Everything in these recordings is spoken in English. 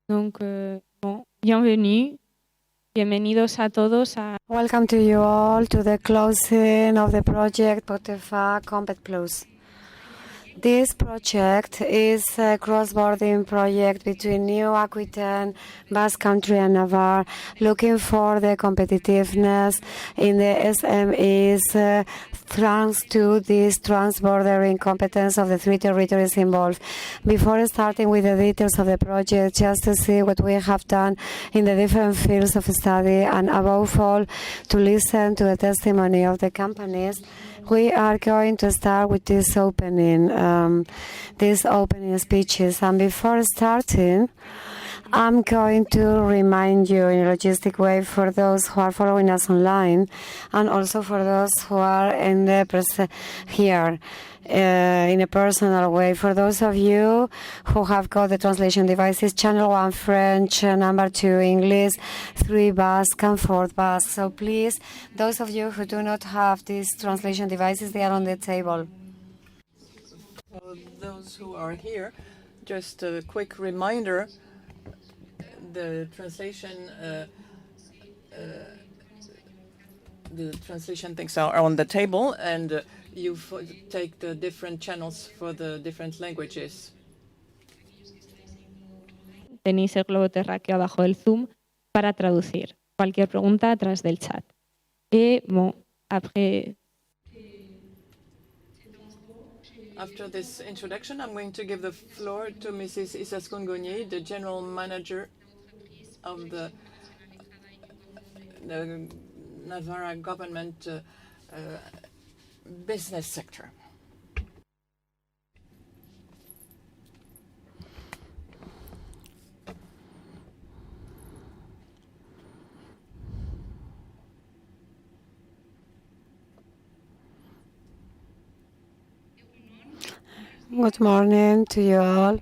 Donc, bienvenue. Bienvenidos a todos a... Welcome to you all to the closing of the project POCTEFA COMPET'plus. This project is a cross-border project between New Aquitaine, Basque Country and Navarre, looking for the competitiveness in the SMEs thanks to this trans-bordering competence of the three territories involved. Before starting with the details of the project, just to see what we have done in the different fields of study and above all to listen to the testimony of the companies, we are going to start with this opening speeches. And before starting, I'm going to remind you in a logistic way for those who are following us online and also for those who are in the here in a personal way. For those of you who have got the translation devices, channel 1 French, number 2 English, 3 Basque and 4 Basque. So please, those of you who do not have these translation devices, they are on the table. For those who are here, just a quick reminder, the translation things are on the table, and you take the different channels for the different languages. Tenéis el globo terráqueo abajo del Zoom para traducir. Cualquier pregunta a través del chat. After this introduction, I'm going to give the floor to Mrs. Isaskun Gonier, the General Manager of the Navarra government business sector. Good morning to you all.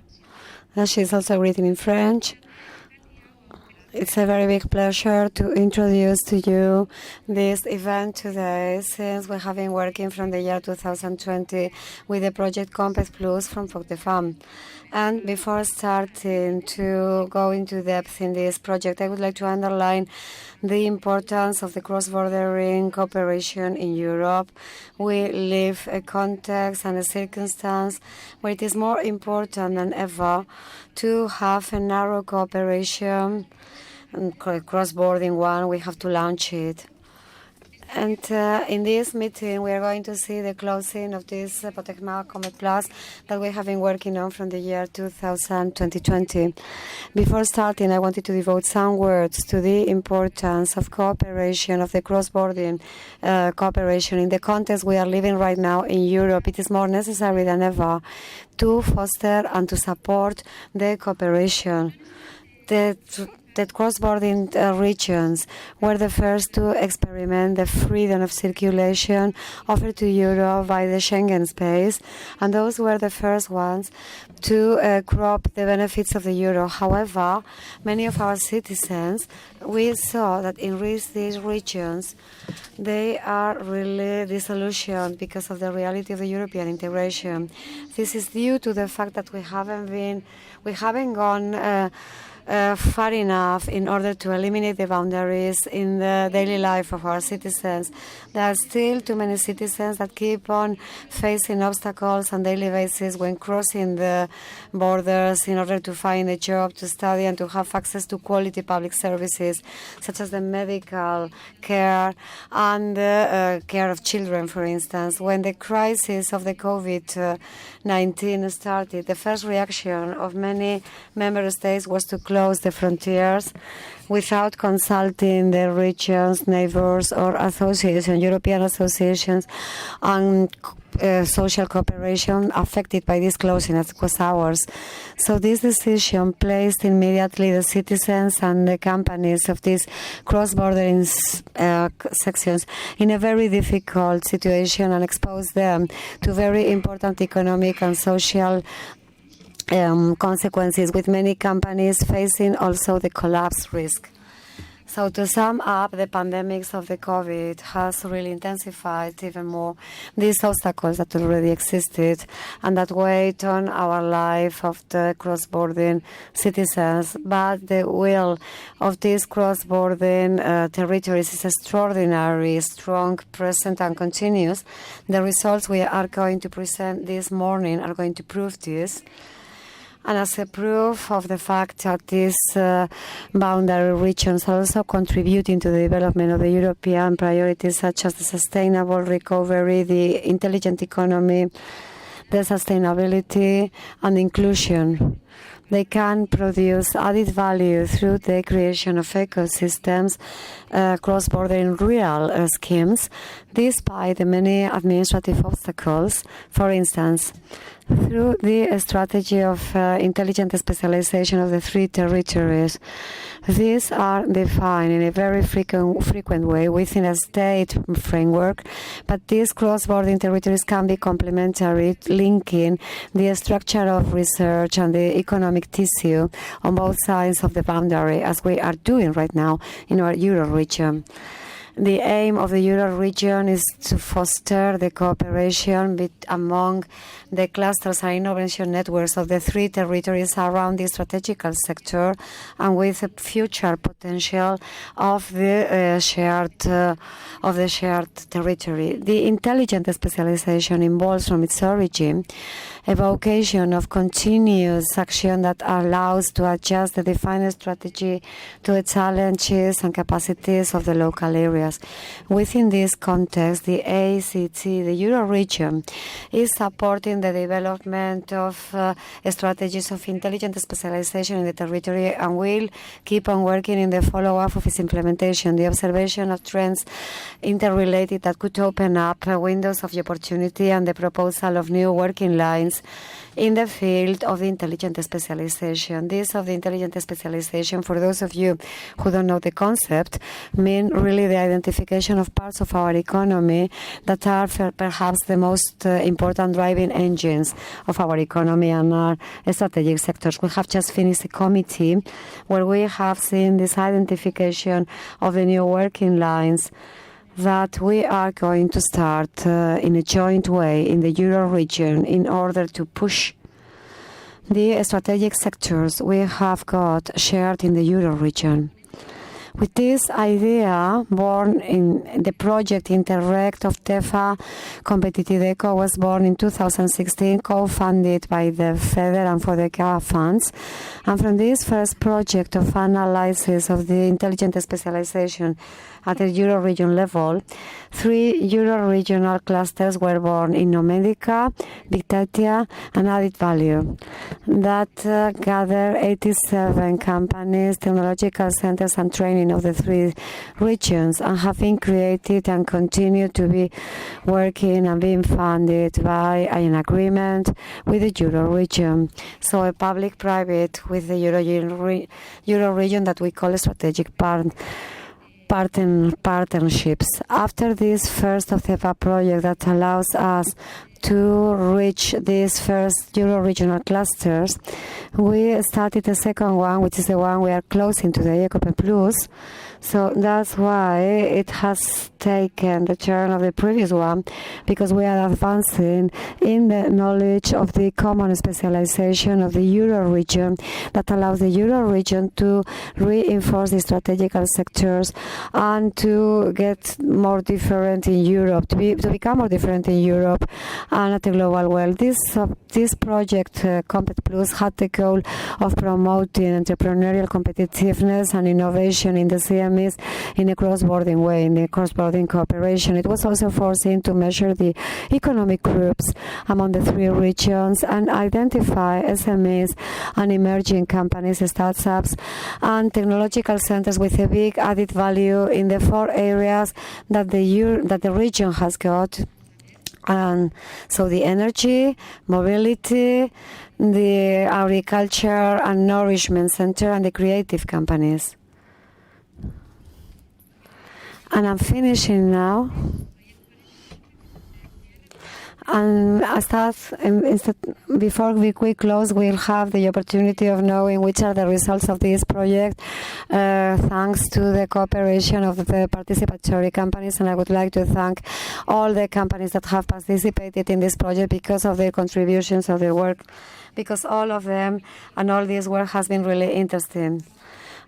She's also written in French. It's a very big pleasure to introduce to you this event today, since we have been working from the year 2020 with the project COMPET'plus from POCTEFA. And before starting to go into depth in this project, I would like to underline the importance of the cross-border cooperation in Europe. We live a context and a circumstance where it is more important than ever to have a narrow cooperation, cross-border one. We have to launch it. And in this meeting, we are going to see the closing of this POCTEFA COMPET'plus that we have been working on from the year 2020. Before starting, I wanted to devote some words to the importance of cooperation, of the cross-border cooperation. In the context we are living right now in Europe, it is more necessary than ever to foster and to support the cooperation. That cross-border regions were the first to experiment the freedom of circulation offered to Europe by the Schengen space, and those were the first ones to crop the benefits of the euro. However, many of our citizens, we saw that in these regions, they are really disillusioned because of the reality of the European integration. This is due to the fact that we haven't gone far enough in order to eliminate the boundaries in the daily life of our citizens. There are still too many citizens that keep on facing obstacles on a daily basis when crossing the borders in order to find a job, to study, and to have access to quality public services, such as the medical care and the care of children, for instance. When the crisis of the COVID-19 started, the first reaction of many member states was to close the frontiers without consulting the regions, neighbors, or associations, European associations, and social cooperation affected by this closing, as was ours. So this decision placed immediately the citizens and the companies of these cross-border sections in a very difficult situation and exposed them to very important economic and social consequences, with many companies facing also the collapse risk. So to sum up, the pandemics of the COVID has really intensified even more these obstacles that already existed and that weighed on our life of the cross-border citizens. But the will of these cross-border territories is extraordinary, strong, present and continuous. The results we are going to present this morning are going to prove this. And as a proof of the fact that these boundary regions are also contributing to the development of the European priorities such as the sustainable recovery, the intelligent economy, the sustainability and inclusion. They can produce added value through the creation of ecosystems, cross-border and rural schemes, despite the many administrative obstacles. For instance, through the strategy of intelligent specialization of the three territories. These are defined in a very frequent way within a state framework, but these cross-border territories can be complementary, linking the structure of research and the economic tissue on both sides of the boundary, as we are doing right now in our Euro region. The aim of the Euro region is to foster the cooperation among the clusters and innovation networks of the three territories around the strategical sector and with the future potential of the shared territory. The intelligent specialization involves from its origin a vocation of continuous action that allows to adjust the defined strategy to the challenges and capacities of the local areas. Within this context, the ACT, the Euro region, is supporting the development of strategies of intelligent specialization in the territory and will keep on working in the follow-up of its implementation, the observation of trends interrelated that could open up windows of opportunity and the proposal of new working lines in the field of the intelligent specialization. This of the intelligent specialization, for those of you who don't know the concept, mean really the identification of parts of our economy that are perhaps the most important driving engines of our economy and our strategic sectors. We have just finished a committee where we have seen this identification of the new working lines that we are going to start in a joint way in the Euro region in order to push the strategic sectors we have got shared in the Euro region. With this idea, born in the project Interreg of POCTEFA COMPET'plus was born in 2016, co-funded by the FEDER and FODECA funds. And from this first project of analysis of the intelligent specialization at the Euro region level, 3 Euro regional clusters were born: Innomedica, Big Data, and Added Value, that gather 87 companies, technological centers, and training of the 3 regions, and have been created and continue to be working and being funded by an agreement with the Euro region. So a public-private with the Euro region that we call a strategic partnerships. After this first of the project that allows us to reach these first Euro regional clusters, we started the second one, which is the one we are closing today, POCTEFA. So that's why it has taken the turn of the previous one, because we are advancing in the knowledge of the common specialization of the Euro region that allows the Euro region to reinforce the strategical sectors and to get more different in Europe, to become more different in Europe and at a global level. This project, COMPET'plus, had the goal of promoting entrepreneurial competitiveness and innovation in the CMEs in a cross-border way, in a cross-border cooperation. It was also foreseen to measure the economic groups among the 3 regions and identify SMEs and emerging companies, startups, and technological centers with a big added value in the 4 areas that the region has got. And so the energy, mobility, the agriculture and nourishment center, and the creative companies. And I'm finishing now. And before we close, we'll have the opportunity of knowing which are the results of this project, thanks to the cooperation of the participatory companies. And I would like to thank all the companies that have participated in this project because of their contributions of their work, because all of them and all this work has been really interesting.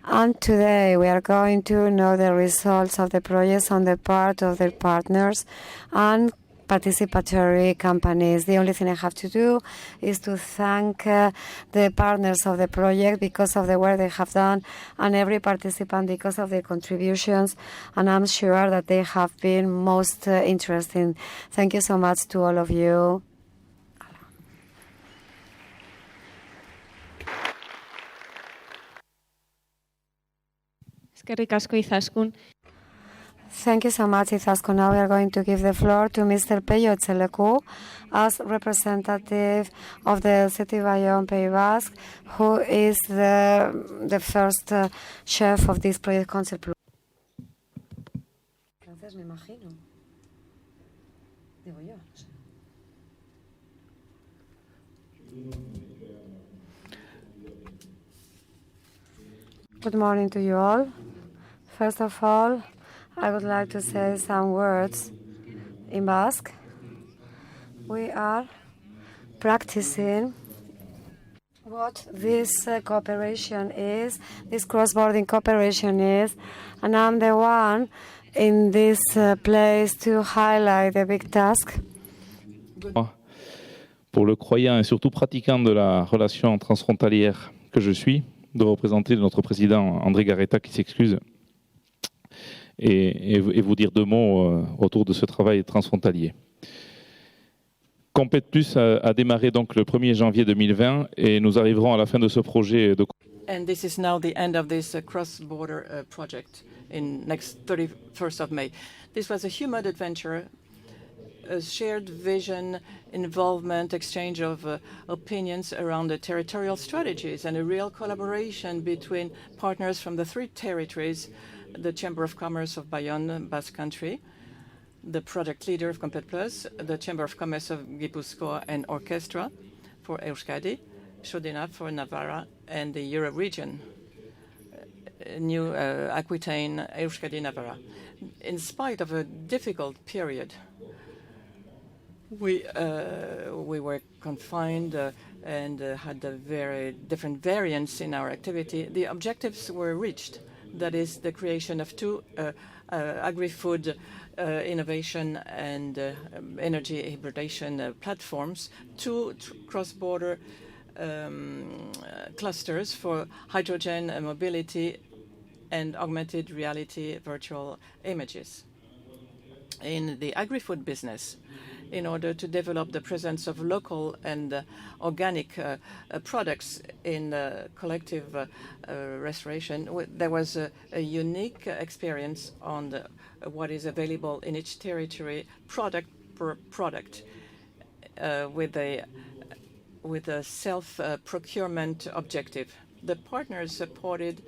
And today we are going to know the results of the projects on the part of their partners and participatory companies. The only thing I have to do is to thank the partners of the project because of the work they have done, and every participant because of their contributions, and I'm sure that they have been most interesting. Thank you so much to all of you. Eskerrik asko Izaskun. Thank you so much, Izaskun. Now we are going to give the floor to Mr. Pello Etxeleku as representative of the city Bayonne Pays Basque, who is the first chef of this project COMPET'plus. Francés, me imagino. Digo yo. Good morning to you all. First of all, I would like to say some words in Basque. We are practicing what this cooperation is, this cross-border cooperation is, and I'm the one in this place to highlight the big task. Pour le croyant et surtout pratiquant de la relation transfrontalière que je suis, de représenter notre président André Garreta qui s'excuse, et vous dire deux mots autour de ce travail transfrontalier. COMPET'plus a démarré donc le 1er janvier 2020 et nous arriverons à la fin de ce projet de... And this is now the end of this cross-border project in next 31st of May. This was a human adventure, a shared vision, involvement, exchange of opinions around the territorial strategies, and a real collaboration between partners from the three territories: the Chamber of Commerce of Bayonne, Basque Country, the project leader of COMPET'plus, the Chamber of Commerce of Gipuzkoa and Orchestra for Euskadi, Shodina for Navarra, and the Euro region, new Aquitaine, Euskadi, Navarra. In spite of a difficult period, we were confined and had a very different variance in our activity. The objectives were reached. That is the creation of two agri-food innovation and energy hybridization platforms, two cross-border clusters for hydrogen mobility and augmented reality virtual images. In the agri-food business, in order to develop the presence of local and organic products in collective restoration, there was a unique experience on what is available in each territory, product per product, with a self-procurement objective. The partners supported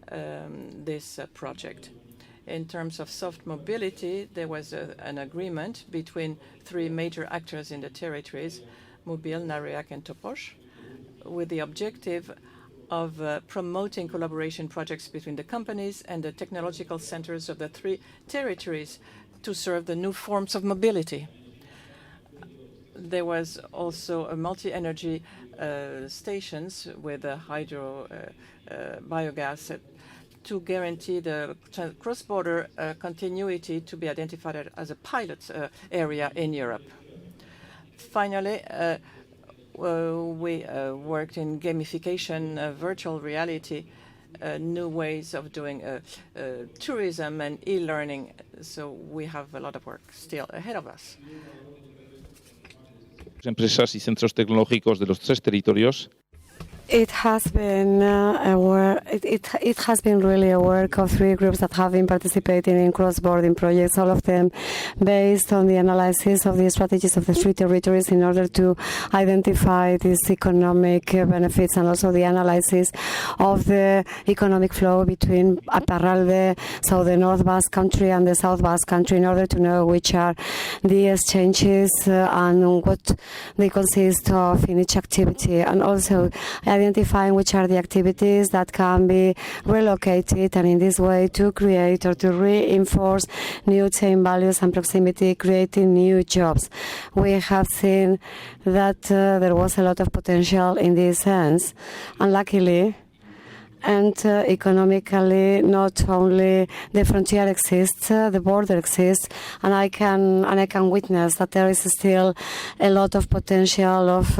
this project. In terms of soft mobility, there was an agreement between three major actors in the territories, Mobil, Nariac, and Toposh, with the objective of promoting collaboration projects between the companies and the technological centers of the three territories to serve the new forms of mobility. There was also a multi-energy stations with hydro biogas to guarantee the cross-border continuity to be identified as a pilot area in Europe. Finally, we worked in gamification, virtual reality, new ways of doing tourism and e-learning. So we have a lot of work still ahead of us. Empresas y centros tecnológicos de los tres territorios. It has been it has been really a work of 3 groups that have been participating in cross-border projects, all of them based on the analysis of the strategies of the 3 territories in order to identify these economic benefits, and also the analysis of the economic flow between Iparralde, so the North Basque Country, and the South Basque Country, in order to know which are the exchanges and what they consist of in each activity, and also identifying which are the activities that can be relocated, and in this way to create or to reinforce new chain values and proximity, creating new jobs. We have seen that there was a lot of potential in this sense, and luckily, and economically, not only the frontier exists, the border exists, and I can witness that there is still a lot of potential of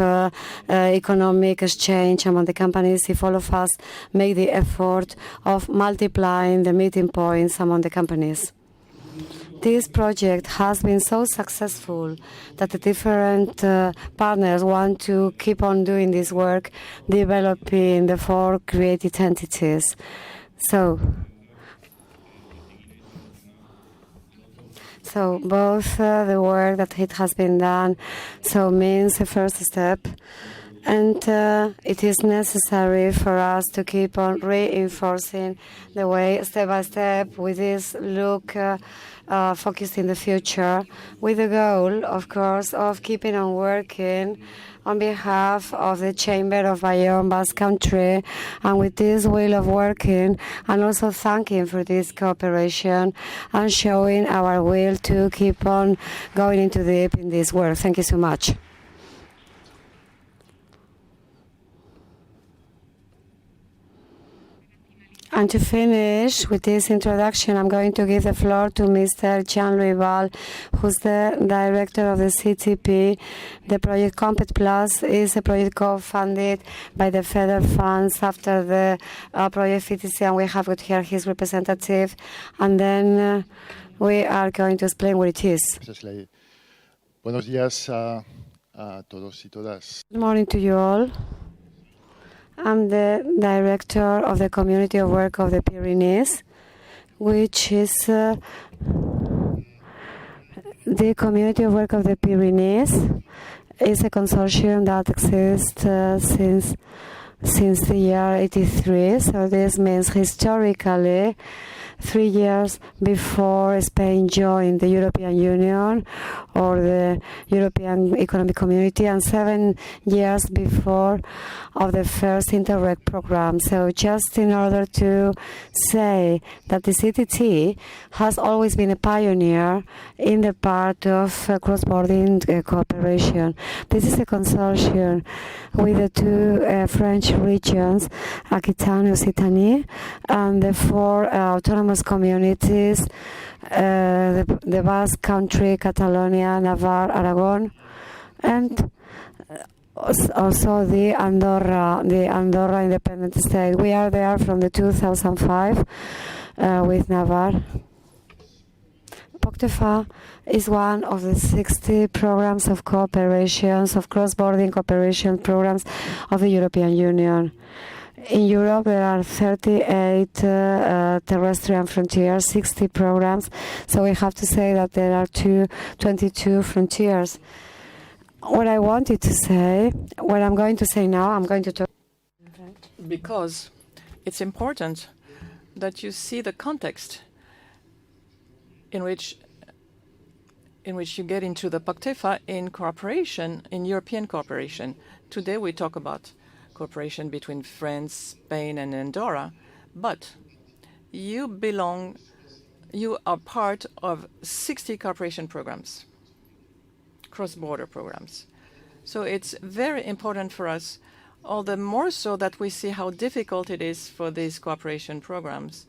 economic exchange among the companies if all of us make the effort of multiplying the meeting points among the companies. This project has been so successful that the different partners want to keep on doing this work, developing the 4 created entities. So both the work that it has been done means the first step, and it is necessary for us to keep on reinforcing the way step by step with this look focused in the future, with the goal, of course, of keeping on working on behalf of the Chamber of Bayonne Basque Country, and with this will of working, and also thanking for this cooperation and showing our will to keep on going into deep in this work. Thank you so much. And to finish with this introduction, I'm going to give the floor to Mr. Jean-Louis Val, who's the director of the CTP. The project COMPET'plus is a project co-funded by the federal funds after the project FTC, and we have got here his representative, and then we are going to explain what it is. Buenos días a todos y todas. Good morning to you all. I'm the director of the Community of Work of the Pyrenees, which is the Community of Work of the Pyrenees is a consortium that exists since the year 83. So this means historically 3 years before Spain joined the European Union or the European Economic Community, and 7 years before of the first Interreg program. So just in order to say that the CTT has always been a pioneer in the part of cross-border cooperation. This is a consortium with the 2 French regions, Aquitaine, Occitanie, and the 4 autonomous communities, the Basque Country, Catalonia, Navarre, Aragon, and also the Andorra independent state. We are there from the 2005 with Navarre. POCTEFA is one of the 60 programs of cooperations, of cross-border cooperation programs of the European Union. In Europe, there are 38 terrestrial frontiers, 60 programs. So we have to say that there are 22 frontiers. What I wanted to say, what I'm going to say now, I'm going to talk. Because it's important that you see the context in which you get into the POCTEFA in cooperation, in European cooperation. Today we talk about cooperation between France, Spain, and Andorra, but you are part of 60 cooperation programs, cross-border programs. So it's very important for us, all the more so that we see how difficult it is for these cooperation programs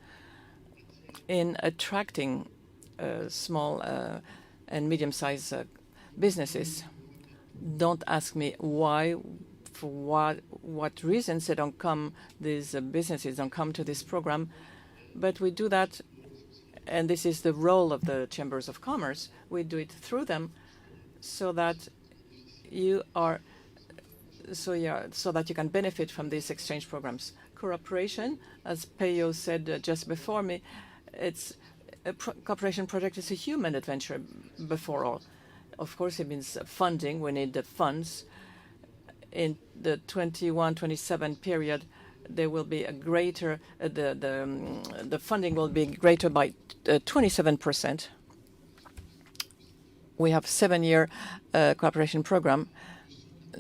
in attracting small and medium-sized businesses. Don't ask me why, for what reasons they don't come, these businesses don't come to this program, but we do that, and this is the role of the Chambers of Commerce. We do it through them so that you are so that you can benefit from these exchange programs. Cooperation, as Peyo said just before me, it's a cooperation project is a human adventure before all. Of course, it means funding. We need the funds. In the 21-27 period, there will be a greater, the funding will be greater by 27%. We have 7-year cooperation program.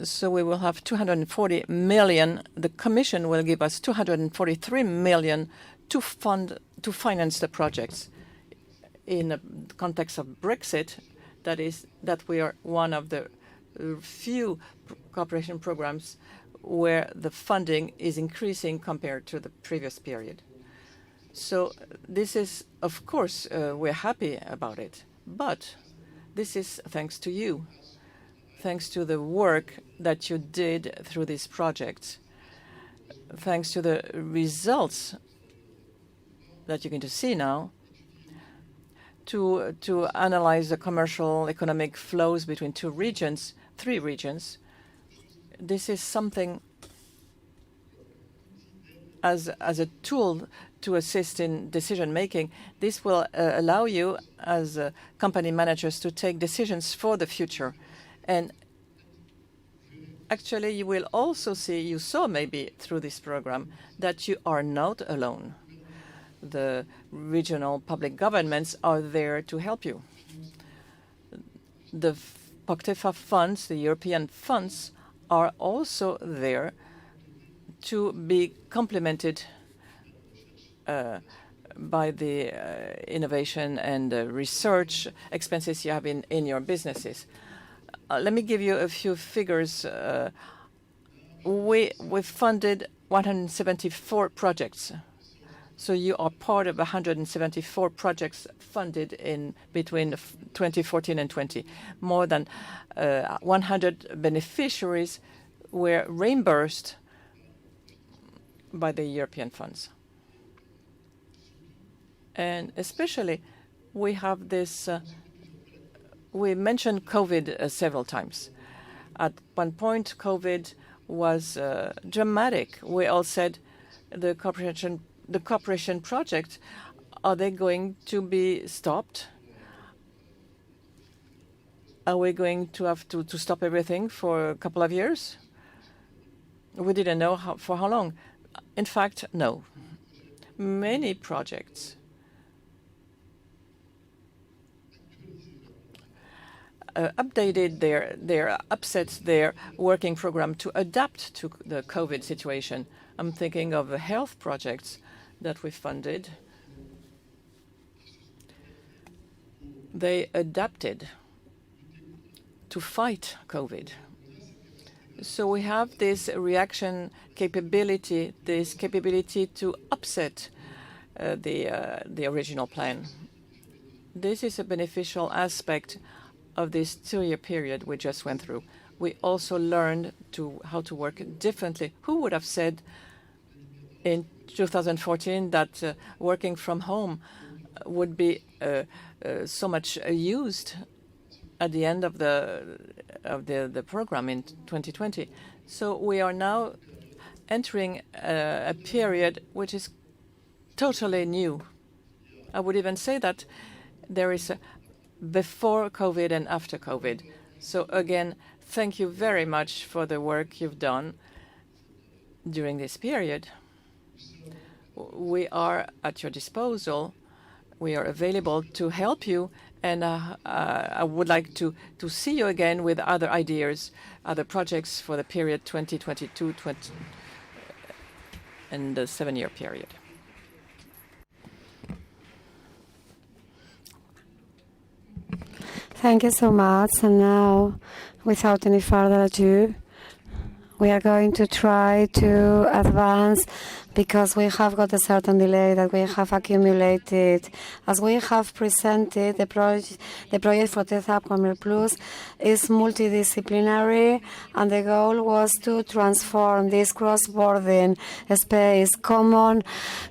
So we will have 240 million. The Commission will give us 243 million to finance the projects. In the context of Brexit, that we are one of the few cooperation programs where the funding is increasing compared to the previous period. So this is, of course, we're happy about it, but this is thanks to you. Thanks to the work that you did through these projects, thanks to the results that you're going to see now, to analyze the commercial economic flows between 3 regions. This is something as a tool to assist in decision making. This will allow you as company managers to take decisions for the future. And actually, you will also see, you saw maybe through this program, that you are not alone. The regional public governments are there to help you. The POCTEFA funds, the European funds, are also there to be complemented by the innovation and research expenses you have in your businesses. Let me give you a few figures. We funded 174 projects. So you are part of 174 projects funded in between 2014 and 20. More than 100 beneficiaries were reimbursed by the European funds. And especially, we have this. We mentioned COVID several times. At one point, COVID was dramatic. We all said the cooperation project, are they going to be stopped? Are we going to have to stop everything for a couple of years? We didn't know for how long. In fact, no. Many projects updated their working program to adapt to the COVID situation. I'm thinking of the health projects that we funded. They adapted to fight COVID. So we have this reaction capability, this capability to upset the original plan. This is a beneficial aspect of this 2-year period we just went through. We also learned how to work differently. Who would have said in 2014 that working from home would be so much used at the end of the program in 2020? So we are now entering a period which is totally new. I would even say that there is a before COVID and after COVID. So again, thank you very much for the work you've done during this period. We are at your disposal. We are available to help you, and I would like to see you again with other ideas, other projects for the period 2022 and the 7-year period. Thank you so much. And now, without any further ado, we are going to try to advance because we have got a certain delay that we have accumulated. As we have presented, the project for POCTEFA COMPET'plus is multidisciplinary, and the goal was to transform this cross-border space common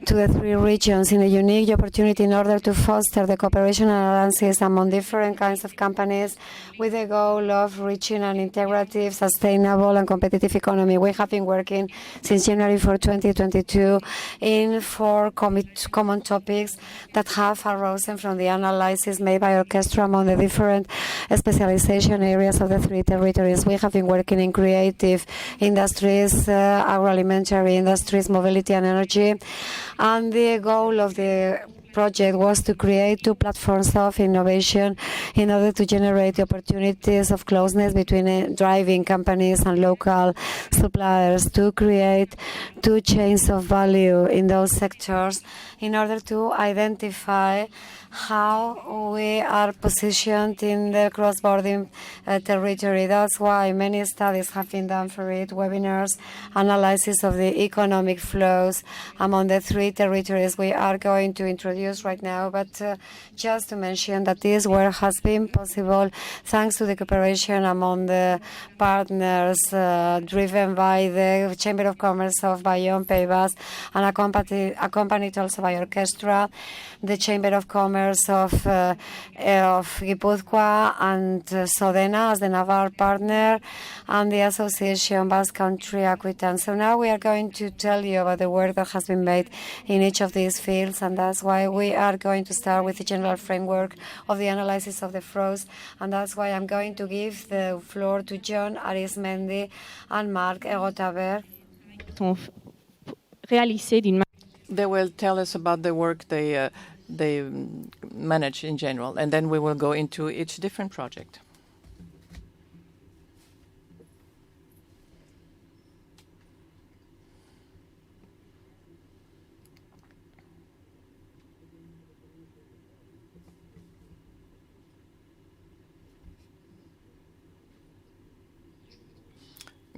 to the 3 regions in a unique opportunity in order to foster the cooperation and alliances among different kinds of companies with the goal of reaching an integrative, sustainable and competitive economy. We have been working since January 4, 2022 in 4 common topics that have arisen from the analysis made by Orchestra among the different specialization areas of the 3 territories. We have been working in creative industries, agroalimentary industries, mobility and energy. And the goal of the project was to create 2 platforms of innovation in order to generate opportunities of closeness between driving companies and local suppliers, to create 2 chains of value in those sectors in order to identify how we are positioned in the cross-border territory. That's why many studies have been done for it, webinars, analysis of the economic flows among the 3 territories we are going to introduce right now. But just to mention that this work has been possible thanks to the cooperation among the partners driven by the Chamber of Commerce of Bayonne, Pays Basque, and accompanied also by Orchestra, the Chamber of Commerce of Guipúzcoa and Sodena as the Navarre partner, and the Association Basque Country Aquitaine. So now we are going to tell you about the work that has been made in each of these fields, and that's why we are going to start with the general framework of the analysis of the flows, and that's why I'm going to give the floor to John Arismendi and Marc Egotaber. They will tell us about the work they manage in general, and then we will go into each different project.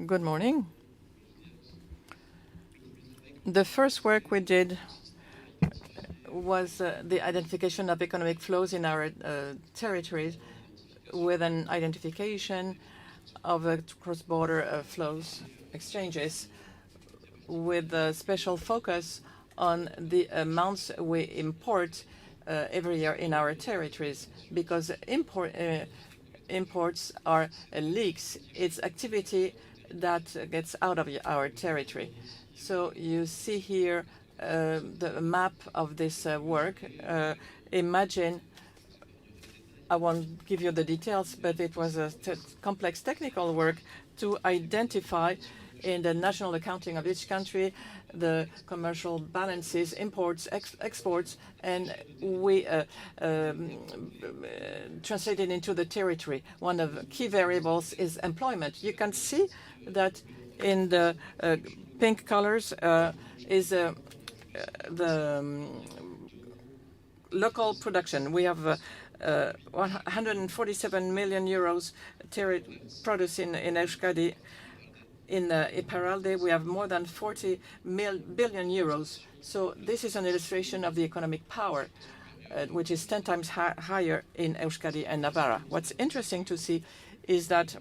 Good morning. The first work we did was the identification of economic flows in our territories, with an identification of cross-border flows, exchanges, with a special focus on the amounts we import every year in our territories, because imports are leaks. It's activity that gets out of our territory. So you see here the map of this work. Imagine, I won't give you the details, but it was a complex technical work to identify in the national accounting of each country the commercial balances, imports, exports, and we translate it into the territory. One of the key variables is employment. You can see that in the pink colors is the local production. We have 147 million euros produced in Euskadi. In Iparralde, we have more than 40 billion euros. So this is an illustration of the economic power, which is 10 times higher in Euskadi and Navarra. What's interesting to see is that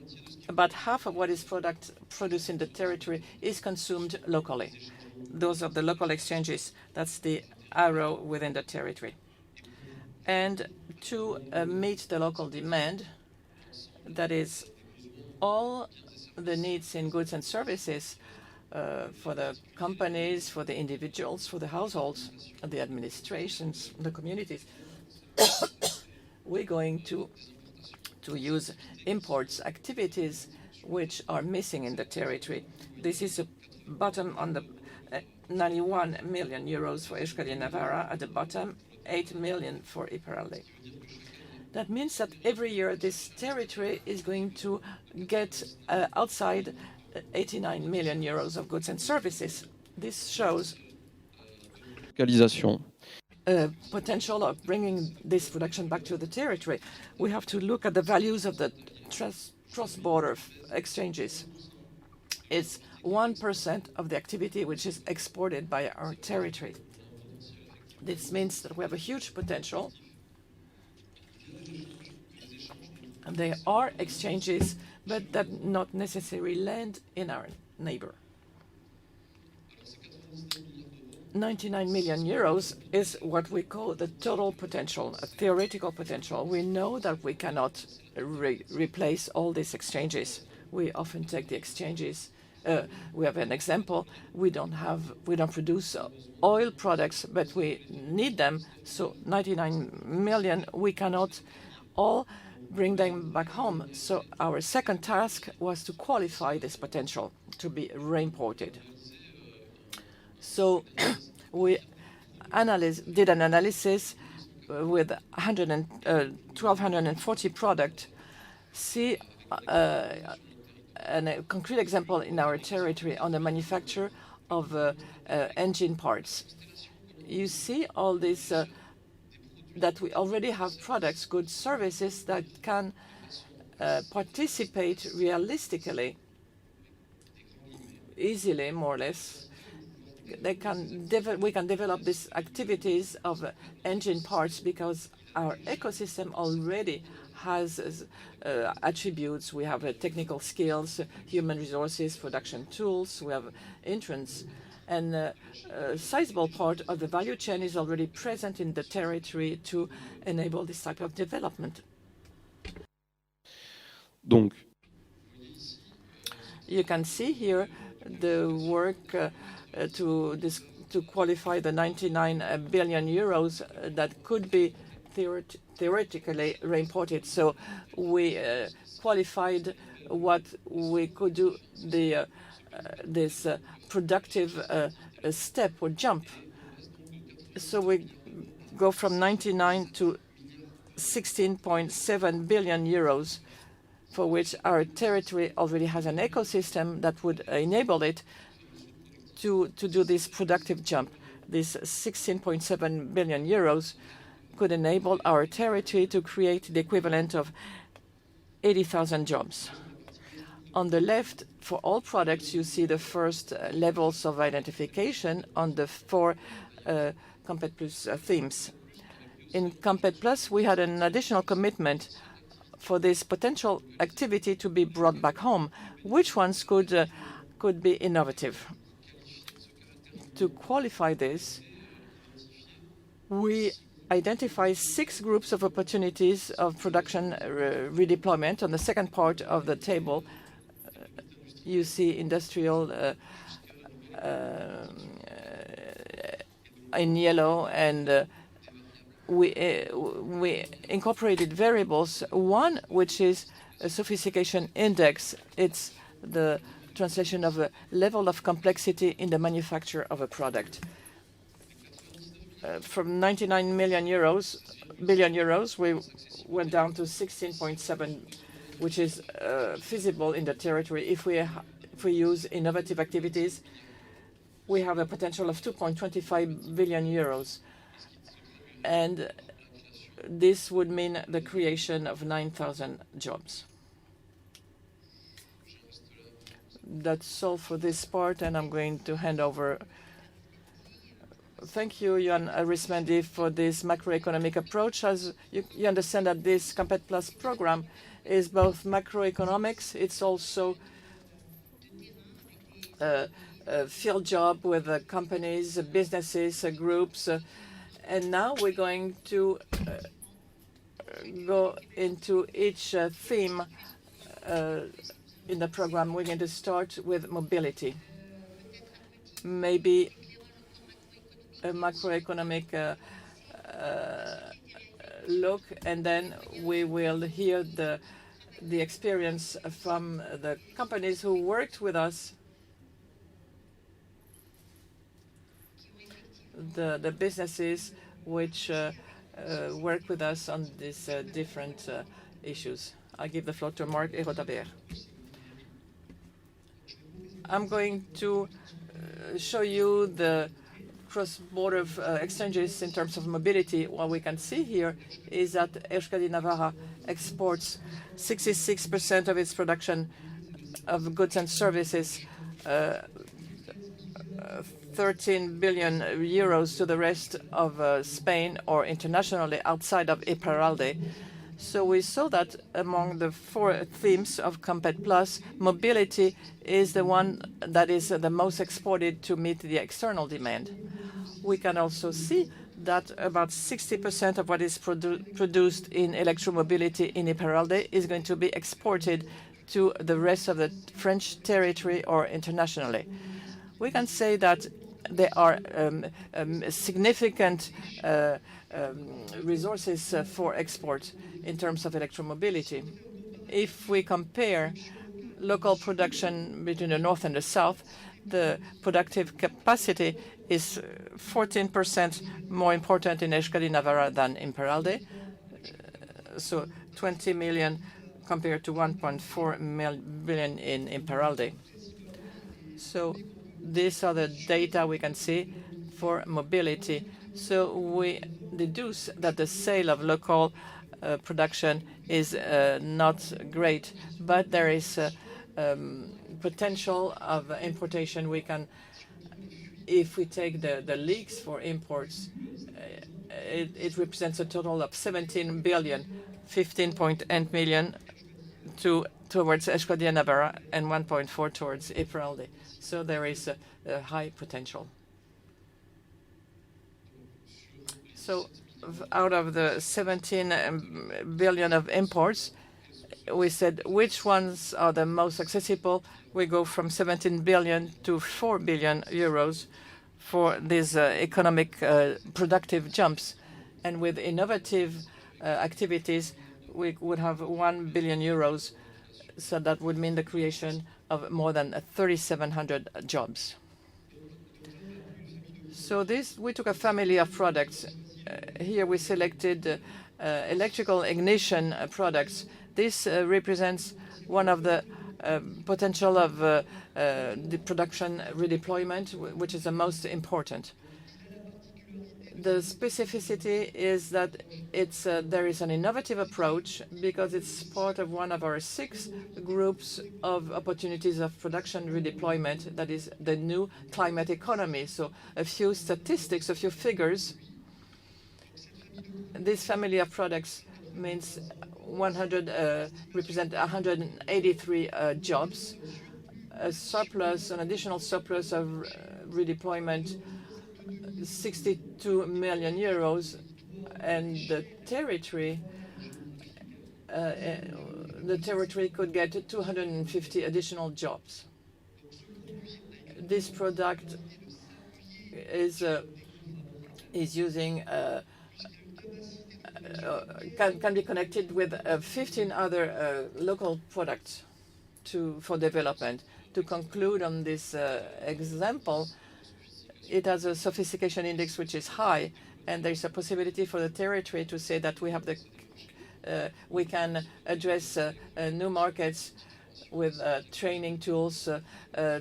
about half of what is produced in the territory is consumed locally. Those are the local exchanges. That's the arrow within the territory. And to meet the local demand, that is all the needs in goods and services for the companies, for the individuals, for the households, the administrations, the communities, we're going to use imports activities which are missing in the territory. This is a bottom on the 91 million euros for Euskadi and Navarra. At the bottom, 8 million for Iparralde. That means that every year this territory is going to get outside 89 million euros of goods and services. This shows potential of bringing this production back to the territory. We have to look at the values of the cross-border exchanges. It's 1% of the activity which is exported by our territory. This means that we have a huge potential. And there are exchanges, but that not necessarily land in our neighbor. 99 million euros is what we call the total potential, a theoretical potential. We know that we cannot replace all these exchanges. We often take the exchanges we have an example. We don't produce oil products, but we need them. So 99 million, we cannot all bring them back home. So our second task was to qualify this potential to be re-imported. So we did an analysis with 1,240 products. See a concrete example in our territory on the manufacture of engine parts. You see all this that we already have products, goods, services that can participate realistically, easily, more or less. We can develop these activities of engine parts because our ecosystem already has attributes. We have technical skills, human resources, production tools. We have entrance. And a sizable part of the value chain is already present in the territory to enable this type of development. Donc, you can see here the work to qualify the 99 billion euros that could be theoretically re-imported. So we qualified what we could do, this productive step or jump. So we go from 99 to 16.7 billion euros, for which our territory already has an ecosystem that would enable it to do this productive jump. This 16.7 billion euros could enable our territory to create the equivalent of 80,000 jobs. On the left, for all products, you see the first levels of identification on the 4 COMPET'plus themes. In COMPET'plus, we had an additional commitment for this potential activity to be brought back home. Which ones could be innovative? To qualify this, we identify 6 groups of opportunities of production redeployment. On the second part of the table, you see industrial in yellow, and we incorporated variables. One, which is a sophistication index. It's the translation of a level of complexity in the manufacture of a product. From 99 billion euros, we went down to 16.7, which is feasible in the territory. If we use innovative activities, we have a potential of 2.25 billion euros. And this would mean the creation of 9,000 jobs. That's all for this part, and I'm going to hand over. Thank you, Jan Arismendi, for this macroeconomic approach. As you understand that this COMPET'plus program is both macroeconomics, it's also a field job with companies, businesses, groups. And now we're going to go into each theme in the program. We're going to start with mobility. Maybe a macroeconomic look, and then we will hear the experience from the companies who worked with us, the businesses which work with us on these different issues. I give the floor to Marc Hérotabert. I'm going to show you the cross-border exchanges in terms of mobility. What we can see here is that Euskadi Navarra exports 66% of its production of goods and services, 13 billion euros to the rest of Spain or internationally outside of Iparralde. So we saw that among the 4 themes of COMPET'plus, mobility is the one that is the most exported to meet the external demand. We can also see that about 60% of what is produced in electromobility in Iparralde is going to be exported to the rest of the French territory or internationally. We can say that there are significant resources for export in terms of electromobility. If we compare local production between the north and the south, the productive capacity is 14% more important in Euskadi-Navarra than in Iparralde, so 20 million compared to 1.4 billion in Iparralde. So these are the data we can see for mobility. So we deduce that the sale of local production is not great, but there is potential of importation. We can, if we take the leaks for imports, it represents a total of 17 billion, 15.8 million towards Euskadi-Navarra and 1.4 towards Iparralde. So there is a high potential. So out of the 17 billion of imports, we said which ones are the most accessible. We go from 17 billion to 4 billion euros for these economic productive jumps. And with innovative activities, we would have 1 billion euros. So that would mean the creation of more than 3,700 jobs. So we took a family of products. Here we selected electrical ignition products. This represents one of the potential of the production redeployment, which is the most important. The specificity is that there is an innovative approach because it's part of one of our 6 groups of opportunities of production redeployment, that is the new climate economy. So a few statistics, a few figures. This family of products means represent 183 jobs, an additional surplus of redeployment, 62 million euros, and the territory could get 250 additional jobs. This product is using can be connected with 15 other local products for development. To conclude on this example, it has a sophistication index which is high, and there is a possibility for the territory to say that we can address new markets with training tools,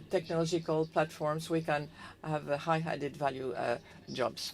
technological platforms. We can have high added value jobs.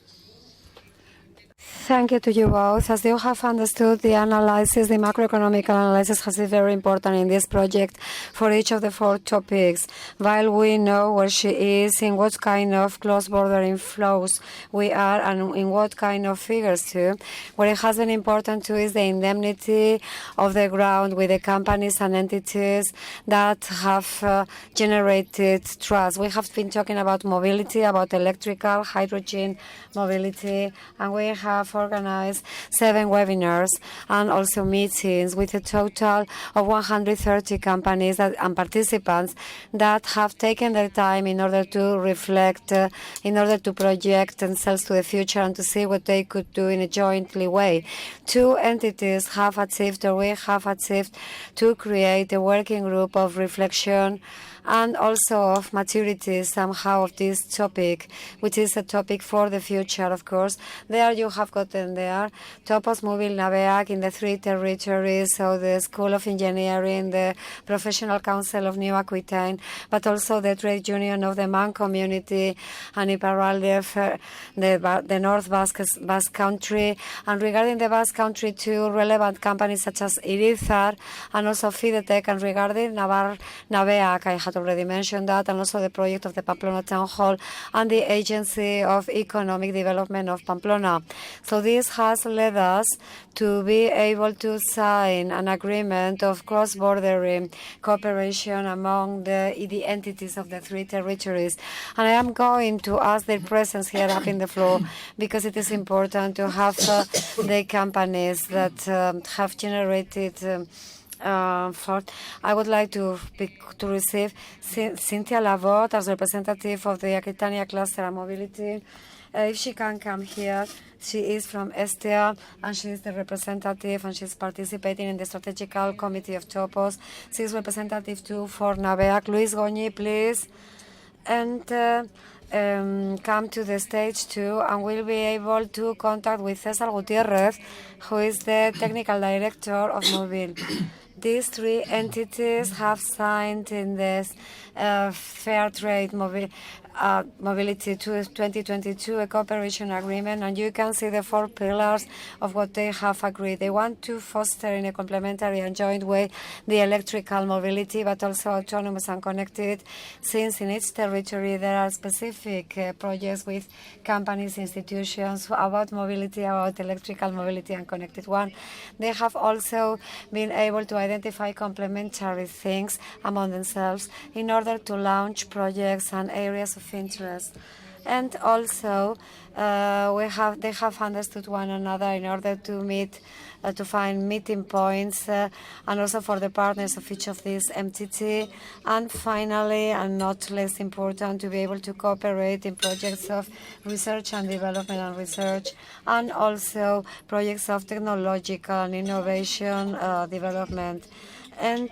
Thank you to you both. As you have understood, the macroeconomic analysis has been very important in this project for each of the 4 topics. While we know where she is, in what kind of cross-border inflows we are, and in what kind of figures too, what it has been important too is the indemnity of the ground with the companies and entities that have generated trust. We have been talking about mobility, about electrical, hydrogen mobility, and we have organized 7 webinars and also meetings with a total of 130 companies and participants that have taken their time in order to reflect, in order to project themselves to the future and to see what they could do in a jointly way. 2 entities have achieved, or we have achieved, to create a working group of reflection and also of maturity somehow of this topic, which is a topic for the future, of course. There you have gotten there Topos Mobil Naveak in the 3 territories, so the School of Engineering, the Professional Council of New Aquitaine, but also the Trade Union of the Man Community and Iparralde, the North Basque Country. And regarding the Basque Country, 2 relevant companies such as Irizar and also Fidetec, and regarding Naveak, I had already mentioned that, and also the project of the Pamplona Town Hall and the Agency of Economic Development of Pamplona. So this has led us to be able to sign an agreement of cross-border cooperation among the entities of the 3 territories. And I am going to ask their presence here up in the floor because it is important to have the companies that have generated I would like to receive Cynthia Laborde as representative of the Aquitania Cluster and Mobility. If she can come here, she is from Estia, and she is the representative, and she's participating in the Strategical Committee of Topos. She is representative too for Naveac. Luis Goñi, please. And come to the stage too, and we'll be able to contact with Cesar Gutierrez, who is the technical director of Mobile. These three entities have signed in this Fair Trade Mobility 2022 a cooperation agreement, and you can see the 4 pillars of what they have agreed. They want to foster in a complementary and joint way the electrical mobility, but also autonomous and connected, since in each territory there are specific projects with companies, institutions about mobility, about electrical mobility and connected one. They have also been able to identify complementary things among themselves in order to launch projects and areas of interest. And also, they have understood one another in order to meet, to find meeting points, and also for the partners of each of these MTT. And finally, and not less important, to be able to cooperate in projects of research and development and research, and also projects of technological and innovation development. And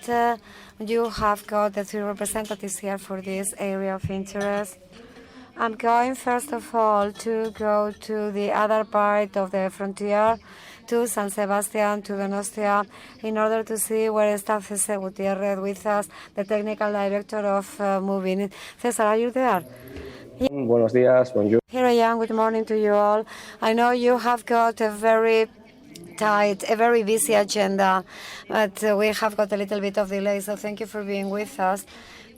you have got the 3 representatives here for this area of interest. I'm going, first of all, to go to the other part of the frontier, to San Sebastián, to Donostia, in order to see where está César Gutiérrez with us, the technical director of Moving. César, are you there? Buenos días, bonjour. Here I am. Good morning to you all. I know you have got a very busy agenda, but we have got a little bit of delay, so thank you for being with us.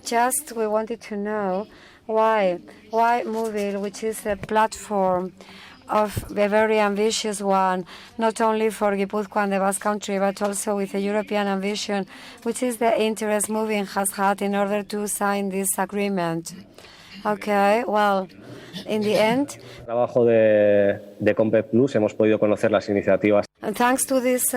Just we wanted to know why Mobile, which is a platform of a very ambitious one, not only for Gipuzkoa and the Basque Country, but also with a European ambition, which is the interest Moving has had in order to sign this agreement. Okay, well, in the end, Trabajo de COMPET'plus hemos podido conocer las iniciativas. and thanks to this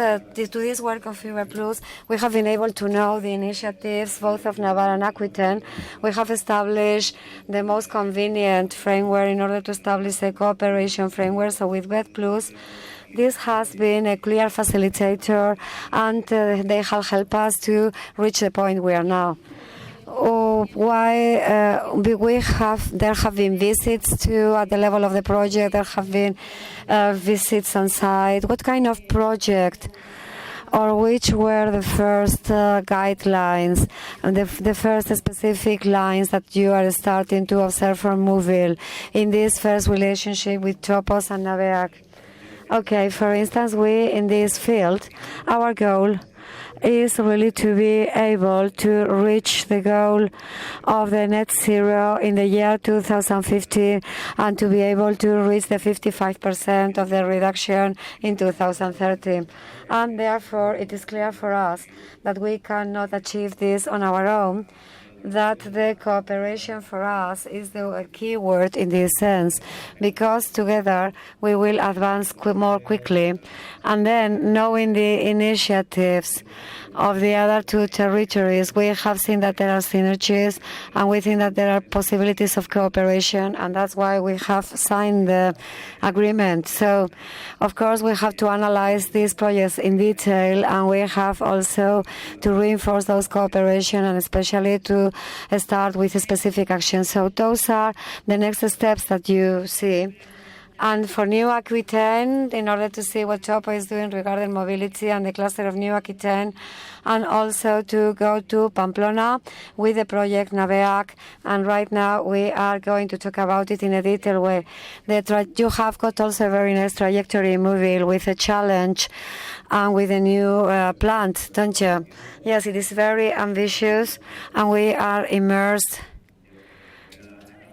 work of POCTEFA, we have been able to know the initiatives both of Navarre and Aquitaine. We have established the most convenient framework in order to establish a cooperation framework. So with COMPET'plus, this has been a clear facilitator, and they have helped us to reach the point we are now. There have been visits too at the level of the project. There have been visits on site. What kind of project, or which were the first guidelines and the first specific lines that you are starting to observe from Mobile in this first relationship with Topos and Naveac? Okay, for instance, we in this field, our goal is really to be able to reach the goal of the net zero in the year 2050, and to be able to reach the 55% of the reduction in 2030. And therefore, it is clear for us that we cannot achieve this on our own, that the cooperation for us is the key word in this sense, because together we will advance more quickly. And then, knowing the initiatives of the other 2 territories, we have seen that there are synergies, and we think that there are possibilities of cooperation, and that's why we have signed the agreement. So, of course, we have to analyze these projects in detail, and we have also to reinforce those cooperation, and especially to start with a specific action. So those are the next steps that you see. And for New Aquitaine, in order to see what Topo is doing regarding mobility and the cluster of New Aquitaine, and also to go to Pamplona with the project Naveac. And right now we are going to talk about it in a detailed way. You have got also a very nice trajectory in Mobile with a challenge and with a new plant, don't you? Yes, it is very ambitious, and we are immersed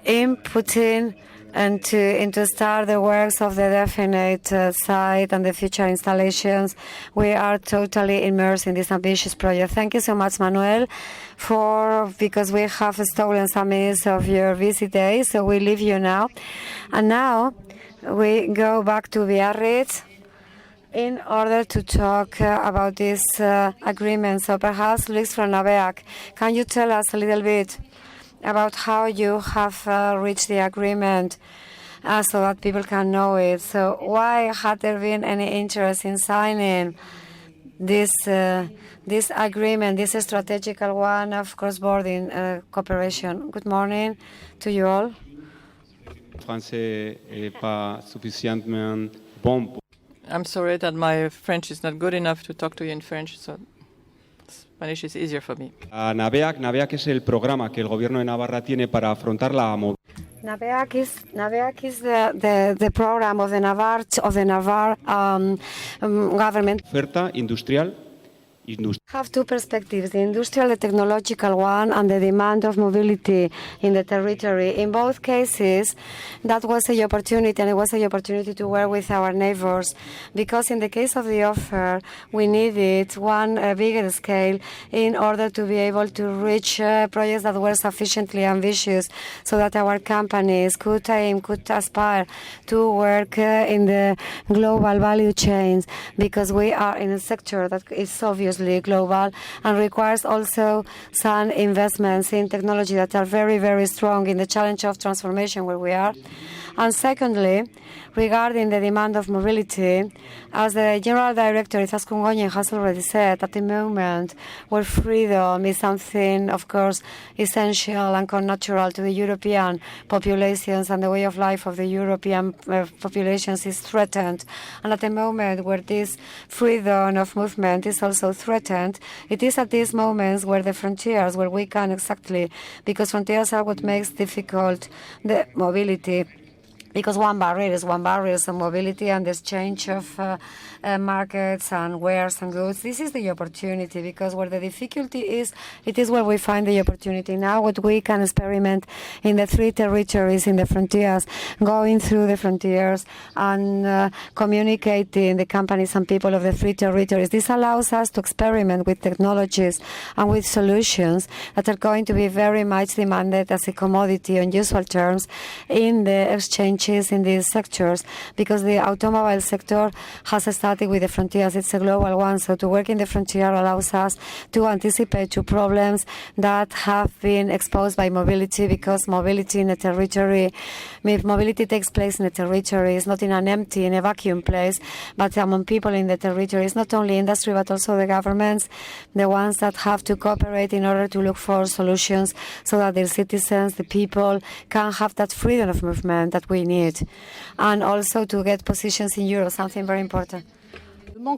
in putting and to start the works of the definite site and the future installations. We are totally immersed in this ambitious project. Thank you so much, Manuel, because we have stolen some minutes of your busy day, so we leave you now. And now we go back to Biarritz in order to talk about this agreement. So perhaps Luis from NAVEAC, can you tell us a little bit about how you have reached the agreement so that people can know it? So why had there been any interest in signing this agreement, this strategical one of cross-border cooperation? Good morning to you all. Français est pas suffisamment bon. I'm sorry that my French is not good enough to talk to you in French, so Spanish is easier for me. NAVEAC es el programa que el gobierno de Navarra tiene para afrontar la movilidad. NAVEAC is the program of the Navarre government. Oferta industrial. Have two perspectives, the industrial, the technological one, and the demand of mobility in the territory. In both cases, that was the opportunity, and it was the opportunity to work with our neighbors, because in the case of the offer, we needed one bigger scale in order to be able to reach projects that were sufficiently ambitious so that our companies could aspire to work in the global value chains, because we are in a sector that is obviously global and requires also some investments in technology that are very, very strong in the challenge of transformation where we are. And secondly, regarding the demand of mobility, as the General Director, Izaskun Goñi, has already said, at the moment where freedom is something, of course, essential and connatural to the European populations, and the way of life of the European populations is threatened, and at the moment where this freedom of movement is also threatened, it is at these moments where the frontiers, where we can exactly, because frontiers are what makes difficult the mobility. Because one barrier is mobility and the exchange of markets and wares and goods. This is the opportunity, because where the difficulty is, it is where we find the opportunity. Now what we can experiment in the three territories, in the frontiers, going through the frontiers and communicating the companies and people of the three territories. This allows us to experiment with technologies and with solutions that are going to be very much demanded as a commodity on usual terms in the exchanges in these sectors, because the automobile sector has started with the frontiers. It's a global one, so to work in the frontier allows us to anticipate to problems that have been exposed by mobility, because mobility in a territory, mobility takes place in a territory. It's not in an empty, in a vacuum place, but among people in the territory. It's not only industry, but also the governments, the ones that have to cooperate in order to look for solutions so that their citizens, the people, can have that freedom of movement that we need, and also to get positions in Europe, something very important.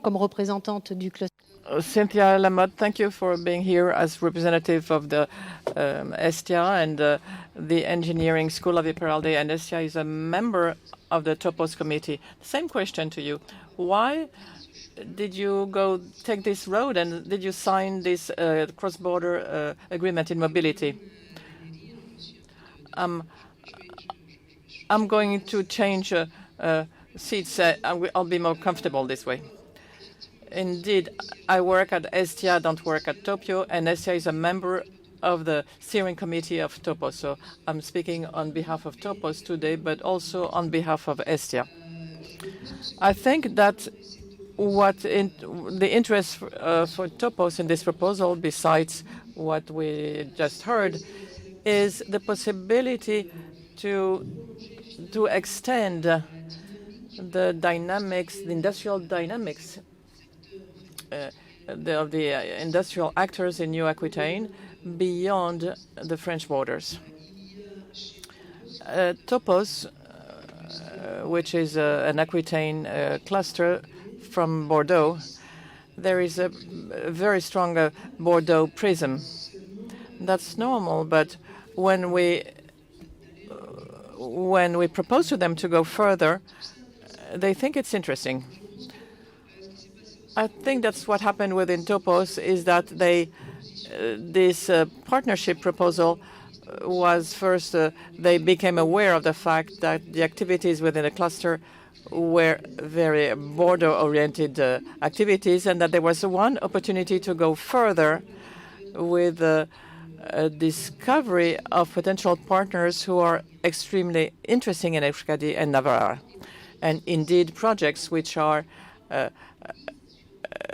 Comme représentante du cluster. Cynthia Lamotte, thank you for being here as representative of the Estia and the Engineering School of Iparralde, and Estia is a member of the Topos Committee. Same question to you. Why did you go take this road, and did you sign this cross-border agreement in mobility? I'm going to change seats. I'll be more comfortable this way. Indeed, I work at Estia, don't work at Topio, and Estia is a member of the steering committee of Topos. So I'm speaking on behalf of Topos today, but also on behalf of Estia. I think that the interest for Topos in this proposal, besides what we just heard, is the possibility to extend the dynamics, the industrial dynamics of the industrial actors in New Aquitaine beyond the French borders. Topos, which is an Aquitaine cluster from Bordeaux, there is a very strong Bordeaux prism. That's normal, but when we propose to them to go further, they think it's interesting. I think that's what happened within Topos, is that this partnership proposal was first, they became aware of the fact that the activities within the cluster were very border-oriented activities, and that there was one opportunity to go further with a discovery of potential partners who are extremely interesting in Euskadi and Navarra, and indeed projects which are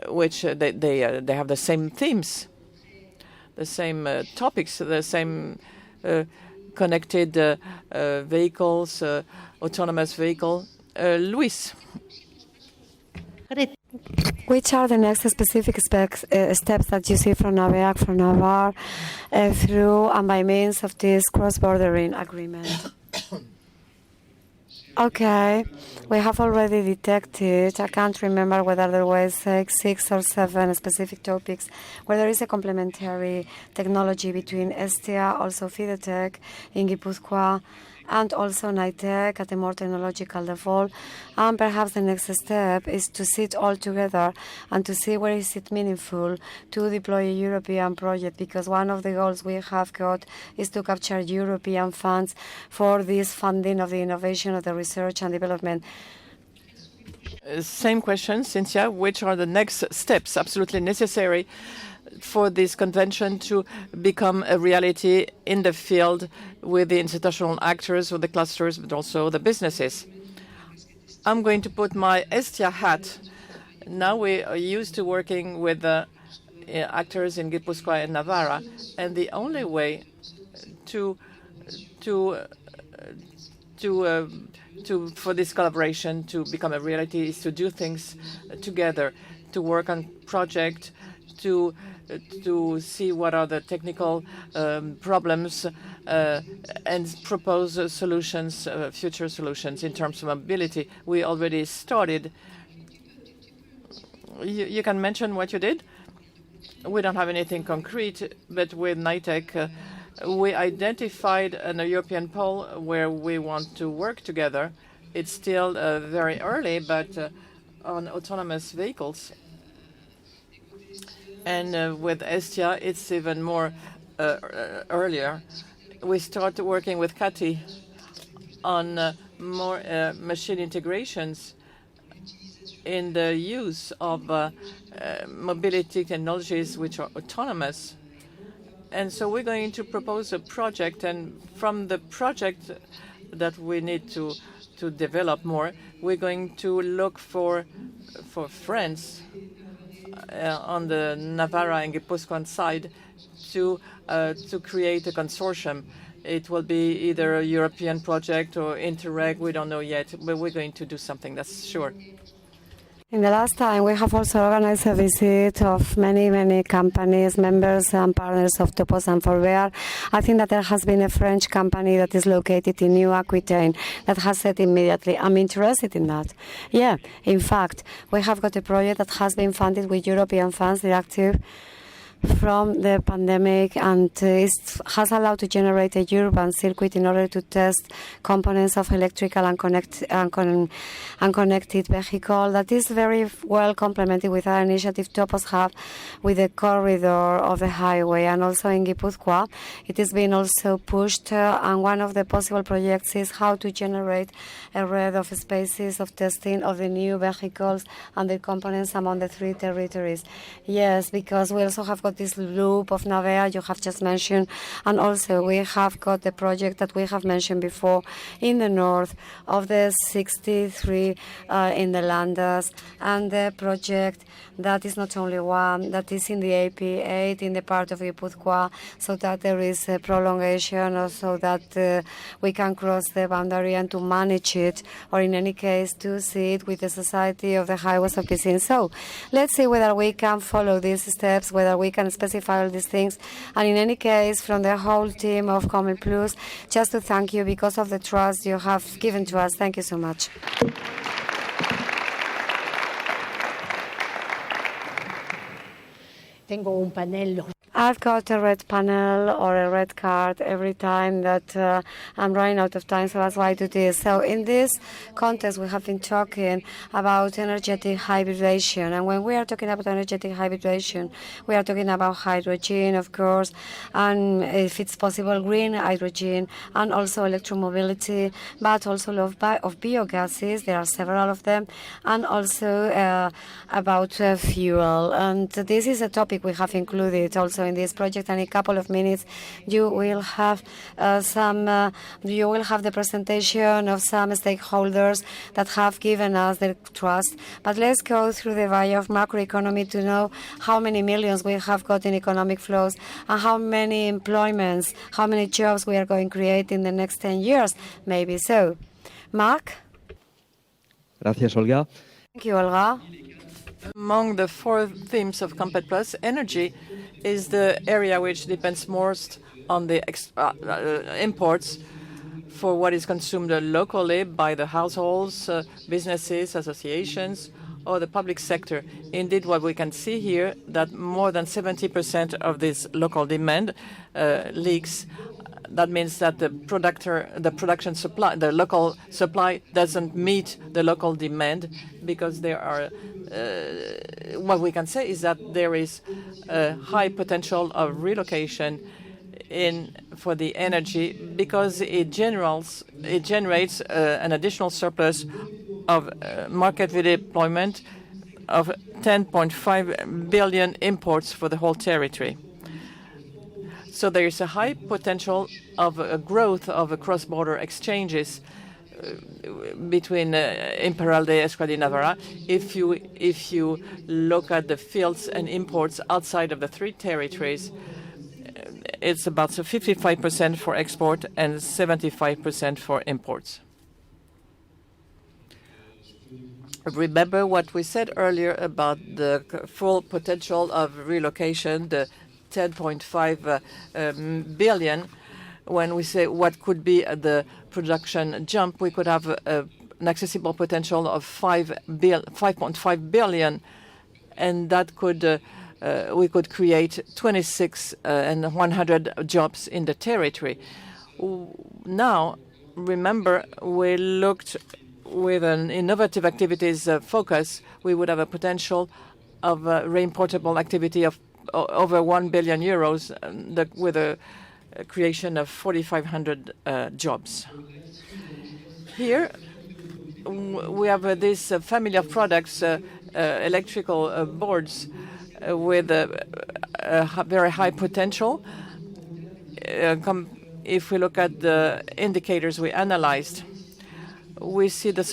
which they have the same themes, the same topics, the same connected vehicles, autonomous vehicle. Luis. Which are the next specific steps that you see from NAVEAC, from Navarre, through and by means of this cross-bordering agreement? Okay, we have already detected, I can't remember whether there was 6 or 7 specific topics where there is a complementary technology between Estia, also Fidetec in Guipúzcoa, and also NITEC at a more technological level. And perhaps the next step is to sit all together and to see where is it meaningful to deploy a European project, because one of the goals we have got is to capture European funds for this funding of the innovation of the research and development. Same question, Cynthia. Which are the next steps absolutely necessary for this convention to become a reality in the field with the institutional actors, with the clusters, but also the businesses? I'm going to put my Estia hat. Now we are used to working with the actors in Guipúzcoa and Navarra, and the only way for this collaboration to become a reality is to do things together, to work on project, to see what are the technical problems and propose solutions, future solutions in terms of mobility. We already started. You can mention what you did? We don't have anything concrete, but with NITEC, we identified a European pole where we want to work together. It's still very early, but on autonomous vehicles. And with Estia, it's even more earlier. We started working with Cathy on more machine integrations in the use of mobility technologies which are autonomous. And so we're going to propose a project, and from the project that we need to develop more, we're going to look for friends on the Navarra and Guipúzcoan side to create a consortium. It will be either a European project or Interreg, we don't know yet, but we're going to do something, that's sure. In the last time, we have also organized a visit of many companies, members and partners of Topos and Forbear. I think that there has been a French company that is located in New Aquitaine that has said immediately, I'm interested in that. Yeah, in fact, we have got a project that has been funded with European funds, directive from the pandemic, and has allowed to generate a urban circuit in order to test components of electrical and connected vehicle that is very well complemented with our initiative Topos Hub with the corridor of the highway. And also in Guipúzcoa, it is being also pushed, and one of the possible projects is how to generate a red of spaces of testing of the new vehicles and the components among the 3 territories. Yes, because we also have got this loop of Navea you have just mentioned, and also we have got the project that we have mentioned before in the north of the 63 in the Landas, and the project that is not only one, that is in the AP8 in the part of Guipúzcoa, so that there is a prolongation, or so that we can cross the boundary and to manage it, or in any case to see it with the Society of the Highways of Piscine. So let's see whether we can follow these steps, whether we can specify all these things. And in any case, from the whole team of COMPET'plus, just to thank you because of the trust you have given to us. Thank you so much. I've got a red panel or a red card every time that I'm running out of time, so that's why I do this. So in this context, we have been talking about energetic hybridization. And when we are talking about energetic hybridization, we are talking about hydrogen, of course, and if it's possible, green hydrogen, and also electromobility, but also of biogases. There are several of them, and also about fuel. And this is a topic we have included also in this project, and in a couple of minutes you will have the presentation of some stakeholders that have given us their trust. But let's go through the via of macroeconomy to know how many millions we have got in economic flows and how many employments, how many jobs we are going to create in the next 10 years, maybe so. Mark? Gracias, Olga. Thank you, Olga. Among the 4 themes of COMPET'plus, energy is the area which depends most on the imports for what is consumed locally by the households, businesses, associations, or the public sector. Indeed, what we can see here, that more than 70% of this local demand leaks. That means that the production supply, the local supply doesn't meet the local demand, because there are, what we can say is that there is a high potential of relocation for the energy, because it generates an additional surplus of market redeployment of 10.5 billion imports for the whole territory. So there is a high potential of a growth of cross-border exchanges between Imperial de Euskadi and Navarra. If you look at the fields and imports outside of the 3 territories, it's about 55% for export and 75% for imports. Remember what we said earlier about the full potential of relocation, the 10.5 billion. When we say what could be the production jump, we could have an accessible potential of 5.5 billion, and that could we could create 26,100 jobs in the territory. Now, remember, we looked with an innovative activities focus. We would have a potential of reimportable activity of over 1 billion euros, with a creation of 4,500 jobs. Here we have this family of products, electrical boards, with a very high potential. If we look at the indicators we analyzed, we see the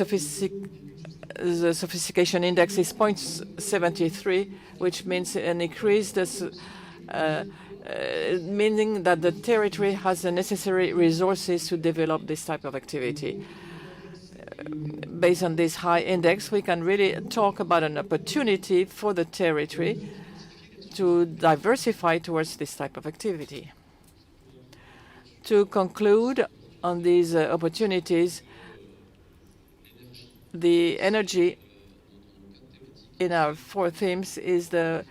sophistication index is 0.73, which means an increase, meaning that the territory has the necessary resources to develop this type of activity. Based on this high index, we can really talk about an opportunity for the territory to diversify towards this type of activity. To conclude on these opportunities, the energy in our 4 themes is the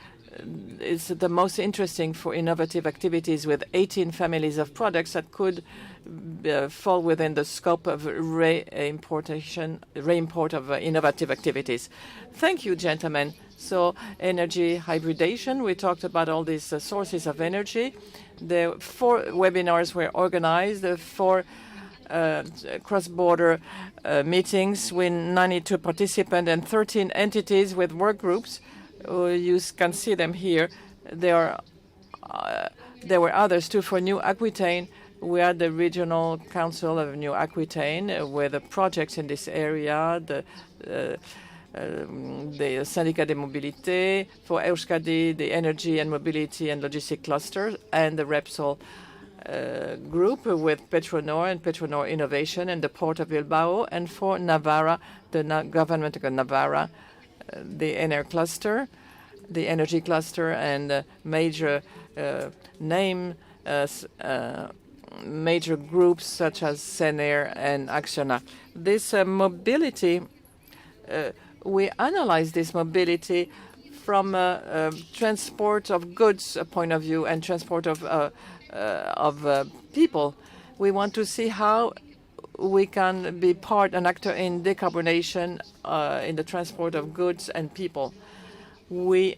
most interesting for innovative activities, with 18 families of products that could fall within the scope of reimport of innovative activities. Thank you, gentlemen. So energy hybridation, we talked about all these sources of energy. The 4 webinars were organized, the 4 cross-border meetings with 92 participants and 13 entities with work groups. You can see them here. There were others too for New Aquitaine. We had the Regional Council of New Aquitaine with the projects in this area, the Syndicat de Mobilité, for Euskadi, the Energy and Mobility and Logistic Cluster, and the Repsol group with Petronor and Petronor Innovation and the Port of Bilbao, and for Navarra, the government of Navarra, the NR cluster, the energy cluster, and major major groups such as Sener and Acciona. This mobility, we analyze this mobility from a transport of goods point of view and transport of people. We want to see how we can be an actor in decarbonation in the transport of goods and people. We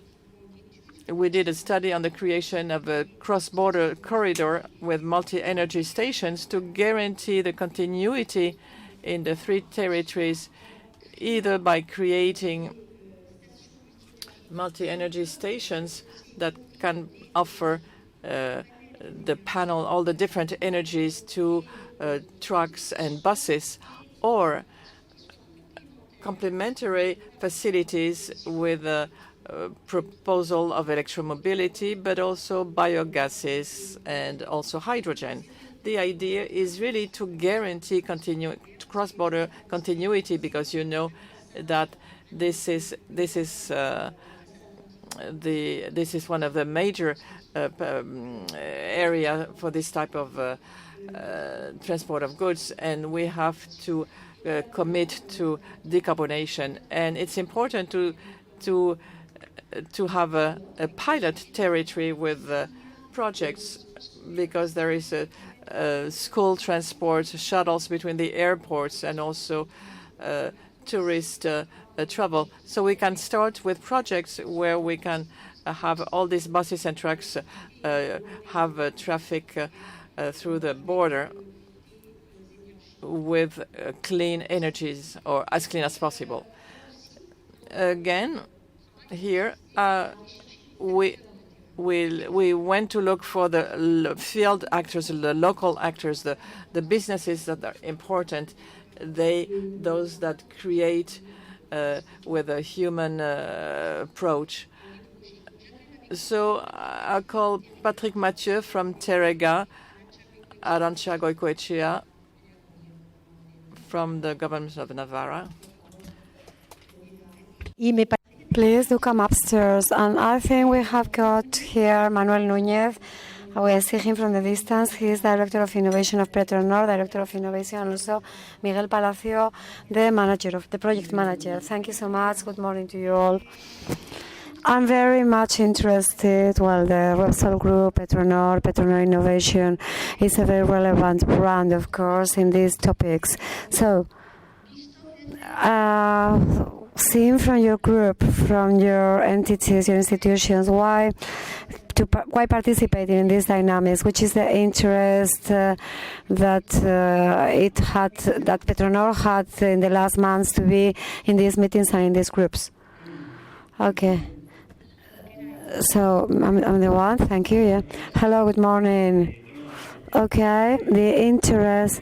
did a study on the creation of a cross-border corridor with multi-energy stations to guarantee the continuity in the 3 territories, either by creating multi-energy stations that can offer the panel, all the different energies to trucks and buses, or complementary facilities with a proposal of electromobility, but also biogases and also hydrogen. The idea is really to guarantee cross-border continuity, because you know that this is one of the major area for this type of transport of goods, and we have to commit to decarbonation. And it's important to have a pilot territory with projects, because there is a school transport, shuttles between the airports, and also tourist travel. So we can start with projects where we can have all these buses and trucks have traffic through the border with clean energies, or as clean as possible. Again, here we went to look for the field actors, the local actors, the businesses that are important, those that create with a human approach. So I call Patrick Mathieu from Terega, Arantxa Goicoechea from the government of Navarra. Please do come upstairs. And I think we have got here Manuel Núñez. We see him from the distance. He is Director of Innovation of Petronor, Director of Innovation, and also Miguel Palacio, the project manager. Thank you so much. Good morning to you all. I'm very much interested. Well, the Repsol Group, Petronor Innovation is a very relevant brand, of course, in these topics. So, seeing from your group, from your entities, your institutions, why participating in these dynamics? Which is the interest that Petronor had in the last months to be in these meetings and in these groups? Okay. So I'm the one. Thank you. Yeah. Hello. Good morning. Okay. The interest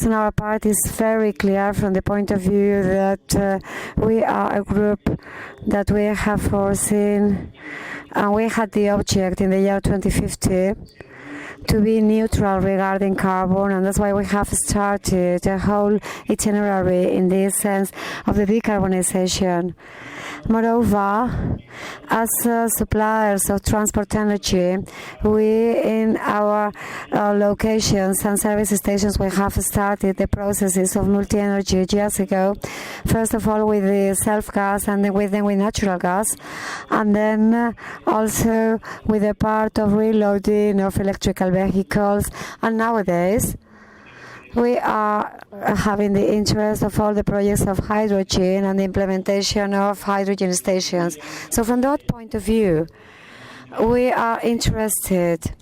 on our part is very clear from the point of view that we are a group that we have foreseen, and we had the object in the year 2050 to be neutral regarding carbon, and that's why we have started a whole itinerary in the sense of the decarbonization. Moreover, as suppliers of transport energy, we in our locations and service stations, we have started the processes of multi-energy years ago. First of all with the self-gas, and then with natural gas, and then also with the part of reloading of electrical vehicles. And nowadays, we are having the interest of all the projects of hydrogen and the implementation of hydrogen stations. So from that point of view, we are interested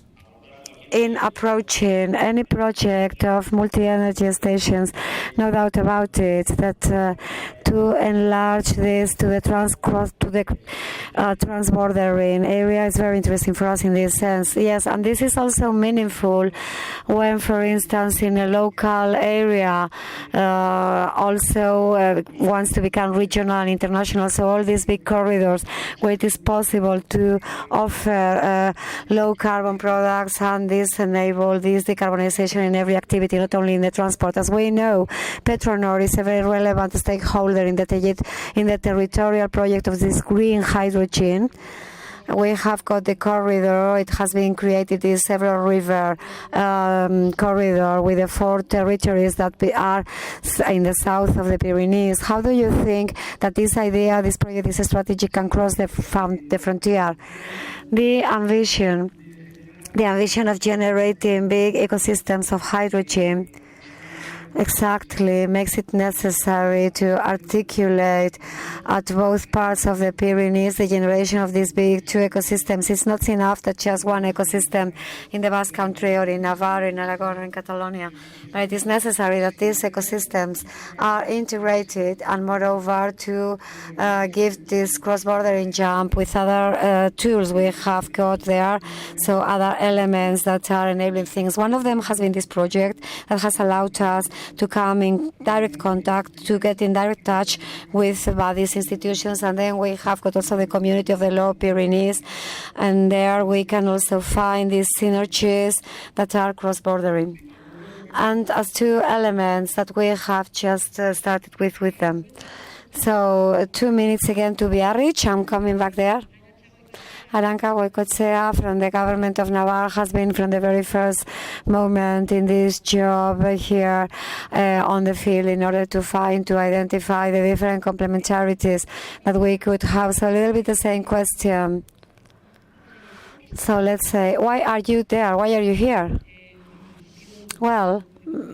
in approaching any project of multi-energy stations, no doubt about it, that to enlarge this to the transbordering area is very interesting for us in this sense. Yes, and this is also meaningful when, for instance, in a local area also wants to become regional and international. So all these big corridors where it is possible to offer low carbon products, and this enable this decarbonization in every activity, not only in the transport. As we know, Petronor is a very relevant stakeholder in the territorial project of this green hydrogen. We have got the corridor. It has been created, this several river corridor with the 4 territories that are in the south of the Pyrenees. How do you think that this idea, this project, this strategy can cross the frontier? The ambition of generating big ecosystems of hydrogen exactly makes it necessary to articulate at both parts of the Pyrenees the generation of these big two ecosystems. It's not enough that just one ecosystem in the Basque Country or in Navarre, in Aragon, or in Catalonia, but it is necessary that these ecosystems are integrated and moreover to give this cross-bordering jump with other tools we have got there, so other elements that are enabling things. One of them has been this project that has allowed us to come in direct contact, to get in direct touch with these institutions, and then we have got also the community of the Lower Pyrenees, and there we can also find these synergies that are cross-bordering. And as two elements that we have just started with them. So 2 minutes again to Biarritz. I'm coming back there. Aranka Goicoechea from the government of Navarre has been from the very first moment in this job here on the field in order to identify the different complementarities that we could have. So a little bit the same question. So let's say, why are you there? Why are you here? Well,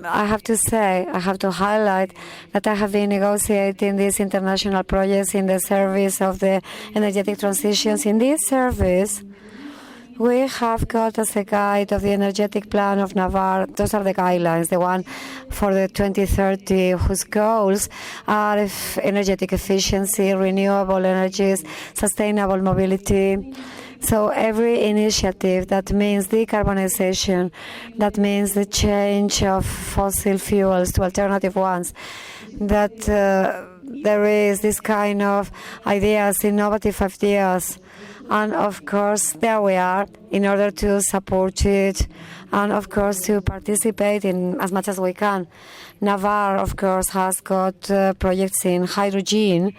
I have to say, I have to highlight that I have been negotiating these international projects in the service of the energetic transitions. In this service, we have got as a guide of the energetic plan of Navarre. Those are the guidelines, the one for the 2030, whose goals are energetic efficiency, renewable energies, sustainable mobility. So every initiative that means decarbonization, that means the change of fossil fuels to alternative ones, that there is this kind of ideas, innovative ideas, and of course there we are in order to support it and of course to participate in as much as we can. Navarre, of course, has got projects in hydrogen.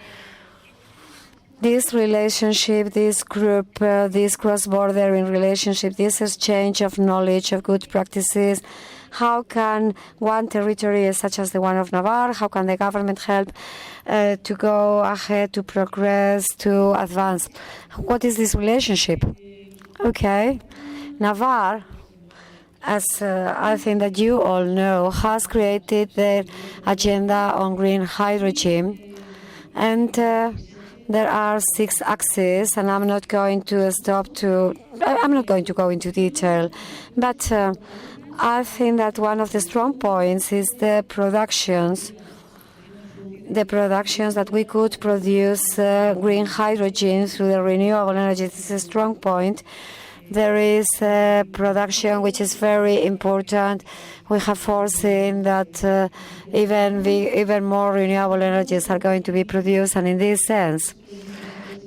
This relationship, this group, this cross-bordering relationship, this exchange of knowledge, of good practices, how can one territory such as the one of Navarre, how can the government help to go ahead, to progress, to advance? What is this relationship? Okay, Navarre, as I think that you all know, has created the agenda on green hydrogen, and there are 6 axes, and I'm not going to go into detail, but I think that one of the strong points is the productions that we could produce green hydrogen through the renewable energy. This is a strong point. There is production which is very important. We have foreseen that even more renewable energies are going to be produced, and in this sense,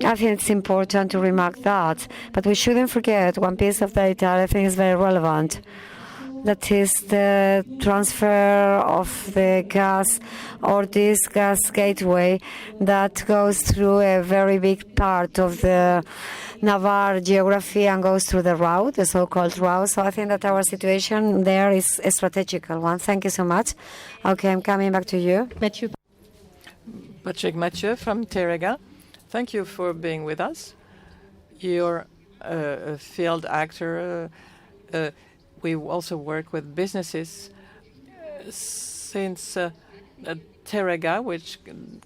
I think it's important to remark that. But we shouldn't forget one piece of data I think is very relevant. That is the transfer of the gas, or this gas gateway that goes through a very big part of the Navarre geography and goes through the route, the so-called route. So I think that our situation there is a strategical one. Thank you so much. Okay, I'm coming back to you. Patrick Mathieu from Terega. Thank you for being with us. You're a field actor. We also work with businesses since Terega, which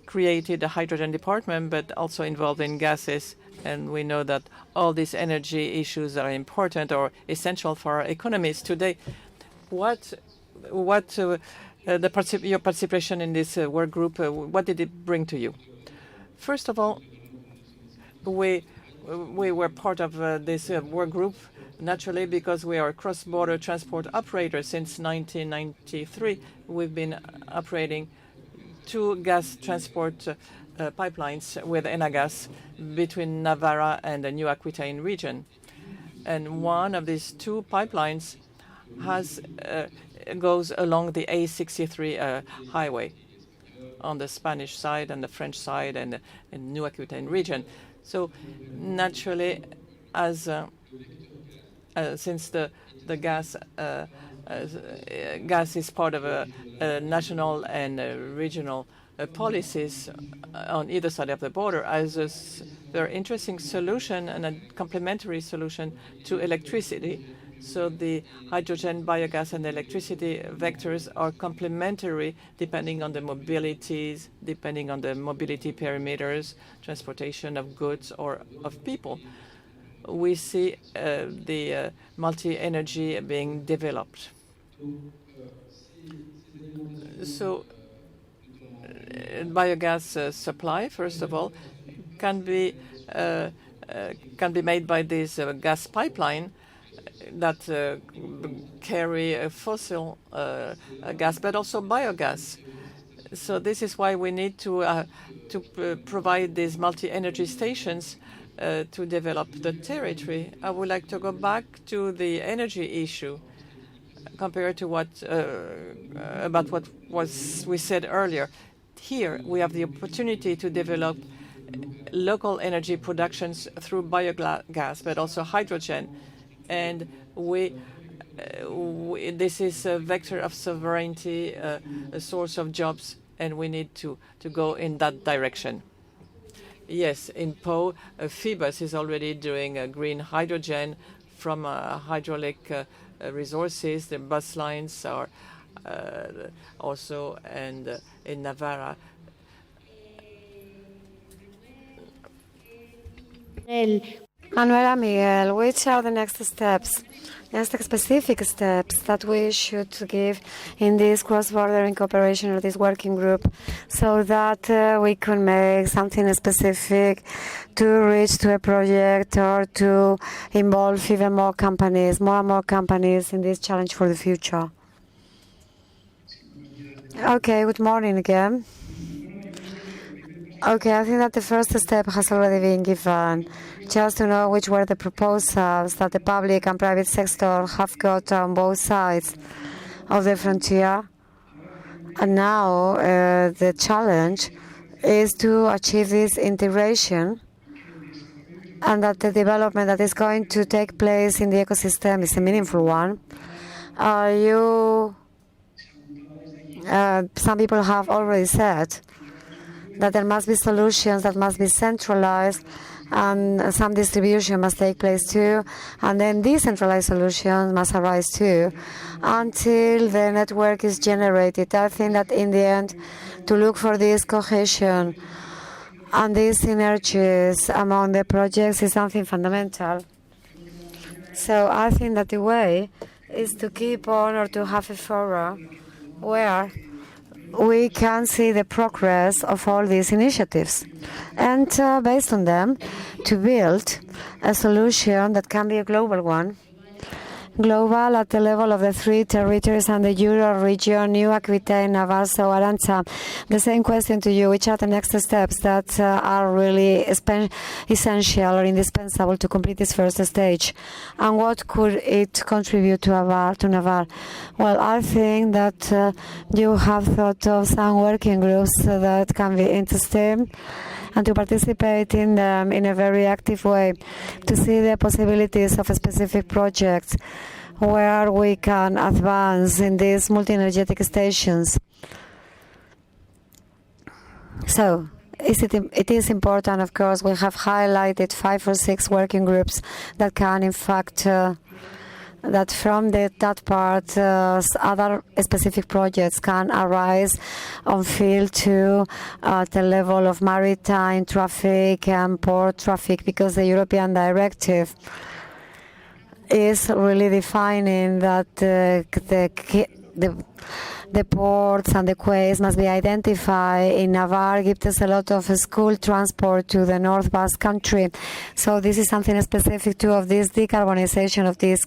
created a hydrogen department, but also involved in gases. And we know that all these energy issues are important or essential for our economies today. Your participation in this work group, what did it bring to you? First of all, we were part of this work group naturally because we are cross-border transport operators. Since 1993, we've been operating 2 gas transport pipelines with Enagas between Navarra and the New Aquitaine region. And one of these 2 pipelines goes along the A63 highway on the Spanish side and the French side and the New Aquitaine region. So naturally, since the gas is part of a national and regional policies on either side of the border, as a very interesting solution and a complementary solution to electricity, So the hydrogen, biogas, and electricity vectors are complementary depending on the mobilities, depending on the mobility parameters, transportation of goods or of people. We see the multi-energy being developed. So biogas supply, first of all, can be made by this gas pipeline that carry a fossil gas, but also biogas. So this is why we need to provide these multi-energy stations to develop the territory. I would like to go back to the energy issue compared to what we said earlier. Here we have the opportunity to develop local energy productions through biogas, but also hydrogen. And this is a vector of sovereignty, a source of jobs, and we need to go in that direction. Yes, in Po, Phoebus is already doing green hydrogen from hydraulic resources. The bus lines are also, and in Navarra. Manuela, Miguel, which are the next steps, specific steps that we should give in this cross-border cooperation or this working group so that we can make something specific to reach to a project or to involve even more companies, more and more companies in this challenge for the future? Okay, good morning again. Okay, I think that the first step has already been given, just to know which were the proposals that the public and private sector have got on both sides of the frontier. And now the challenge is to achieve this integration, and that the development that is going to take place in the ecosystem is a meaningful one. Some people have already said that there must be solutions that must be centralized, and some distribution must take place too, and then decentralized solutions must arise too, until the network is generated. I think that in the end, to look for this cohesion and these synergies among the projects is something fundamental. So I think that the way is to keep on, or to have a forum where we can see the progress of all these initiatives, and based on them, to build a solution that can be a global one. Global at the level of the three territories and the Euro region, New Aquitaine, Navarre, Arantza. The same question to you: which are the next steps that are really essential or indispensable to complete this first stage? And what could it contribute to Navarre? Well, I think that you have thought of some working groups that can be interesting, and to participate in them in a very active way, to see the possibilities of specific projects where we can advance in these multi-energetic stations. So it is important, of course. We have highlighted 5 or 6 working groups that can, in fact, that from that part, other specific projects can arise on field too, at the level of maritime traffic and port traffic, because the European directive is really defining that the ports and the quays must be identified. In Navarre, gives us a lot of school transport to the North Basque country. So this is something specific too of this decarbonization of this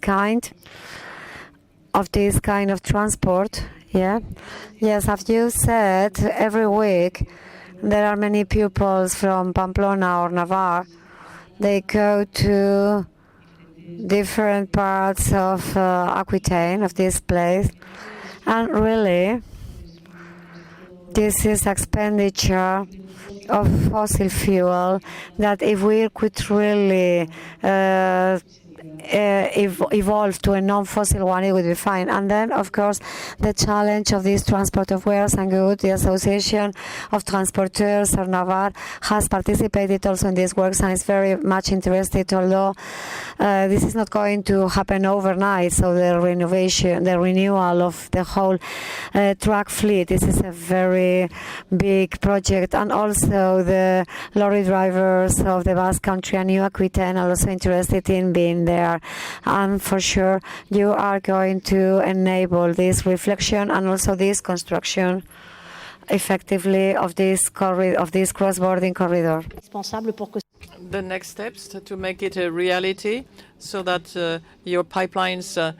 kind of transport. Yeah. Yes, as you said, every week there are many pupils from Pamplona or Navarre. They go to different parts of Aquitaine, of this place. And really, this is expenditure of fossil fuel that if we could really evolve to a non-fossil one, it would be fine. And then, of course, the challenge of this transport of wares and goods, the Association of Transporteurs of Navarre has participated also in these works and is very much interested, although this is not going to happen overnight. So the renewal of the whole truck fleet, this is a very big project. And also the lorry drivers of the Basque Country and New Aquitaine are also interested in being there. And for sure, you are going to enable this reflection and also this construction effectively of this cross-border corridor. The next steps to make it a reality so that your pipelines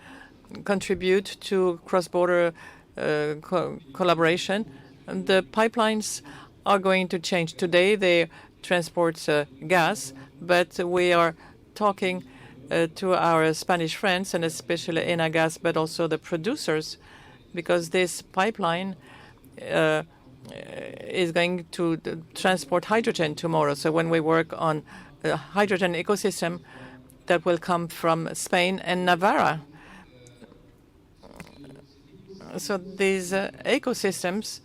contribute to cross-border collaboration. And the pipelines are going to change. Today they transport gas, but we are talking to our Spanish friends and especially Enagas, but also the producers, because this pipeline is going to transport hydrogen tomorrow. So when we work on a hydrogen ecosystem that will come from Spain and Navarra. So these ecosystems,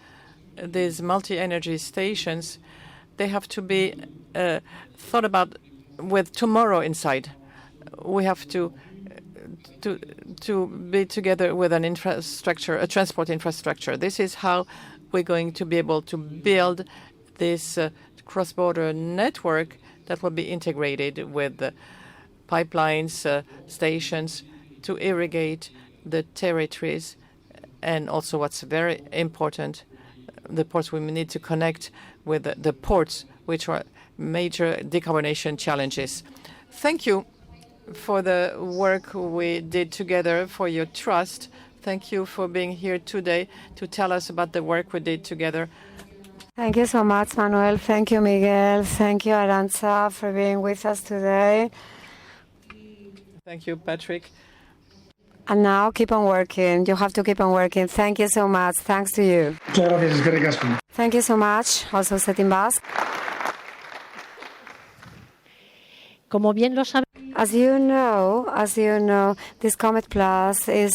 these multi-energy stations, they have to be thought about with tomorrow inside. We have to be together with an infrastructure, a transport infrastructure. This is how we're going to be able to build this cross-border network that will be integrated with pipelines, stations to irrigate the territories, and also what's very important, the ports. We need to connect with the ports, which are major decarbonization challenges. Thank you for the work we did together, for your trust. Thank you for being here today to tell us about the work we did together. Thank you so much, Manuel. Thank you, Miguel. Thank you, Arantxa, for being with us today. Thank you, Patrick. And now keep on working. You have to keep on working. Thank you so much. Thanks to you. Thank you so much. Also said in Basque. Como bien lo sabe. As you know, this COMPET'plus is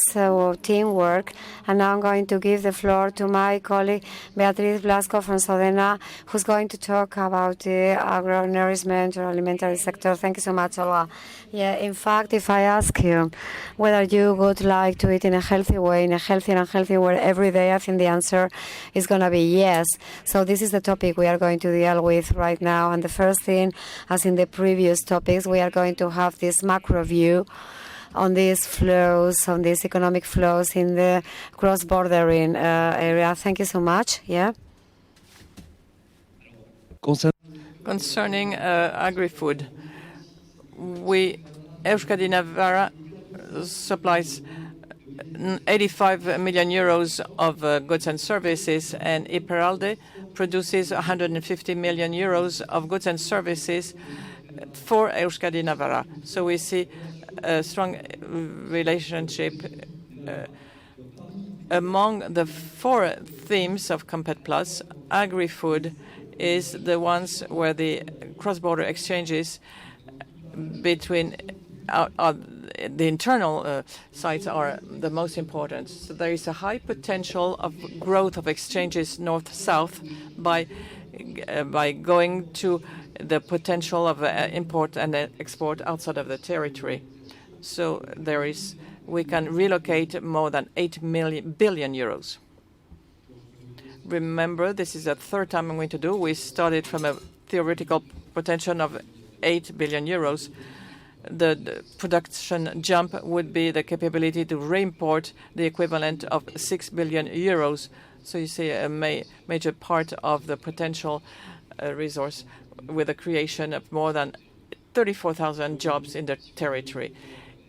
teamwork, and now I'm going to give the floor to my colleague Beatriz Blasco from Sodena, who's going to talk about the agronourishment or alimentary sector. Thank you so much, Olga. Yeah, in fact, if I ask you whether you would like to eat in a healthy way, in a healthier and healthier way every day, I think the answer is going to be yes. So this is the topic we are going to deal with right now. And the first thing, as in the previous topics, we are going to have this macro view on these flows, on these economic flows in the cross-bordering area. Thank you so much. Yeah. Concerning agri-food, Euskadi Navarra supplies 85 million euros of goods and services, and Iparralde produces 150 million euros of goods and services for Euskadi Navarra. So we see a strong relationship among the four themes of COMPET'plus. Agri-food is the ones where the cross-border exchanges between the internal sites are the most important. So there is a high potential of growth of exchanges north-south by going to the potential of import and export outside of the territory. So we can relocate more than 8 billion euros. Remember, this is the third time I'm going to do. We started from a theoretical potential of 8 billion euros. The production jump would be the capability to reimport the equivalent of 6 billion euros. So you see a major part of the potential resource with the creation of more than 34,000 jobs in the territory.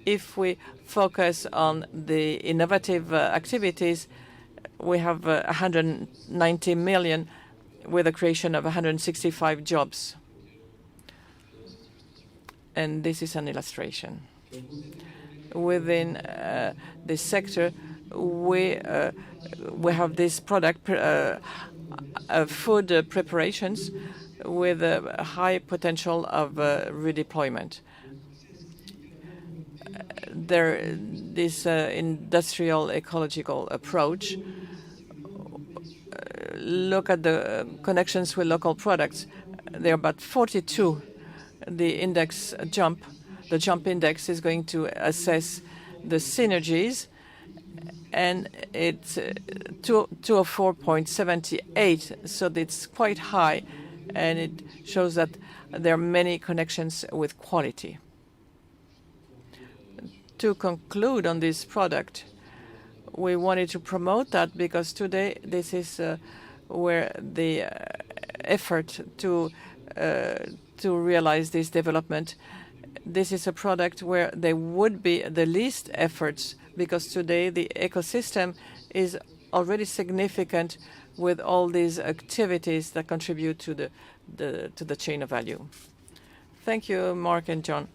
If we focus on the innovative activities, we have 190 million with the creation of 165 jobs. And this is an illustration. Within this sector, we have this product, food preparations with a high potential of redeployment. this industrial ecological approach. Look at the connections with local products. There are about 42. The jump index is going to assess the synergies, and it's 204.78, so it's quite high, and it shows that there are many connections with quality. To conclude on this product, we wanted to promote that because today this is where the effort to realize this development. This is a product where there would be the least efforts, because today the ecosystem is already significant with all these activities that contribute to the chain of value. Thank you, Mark and John.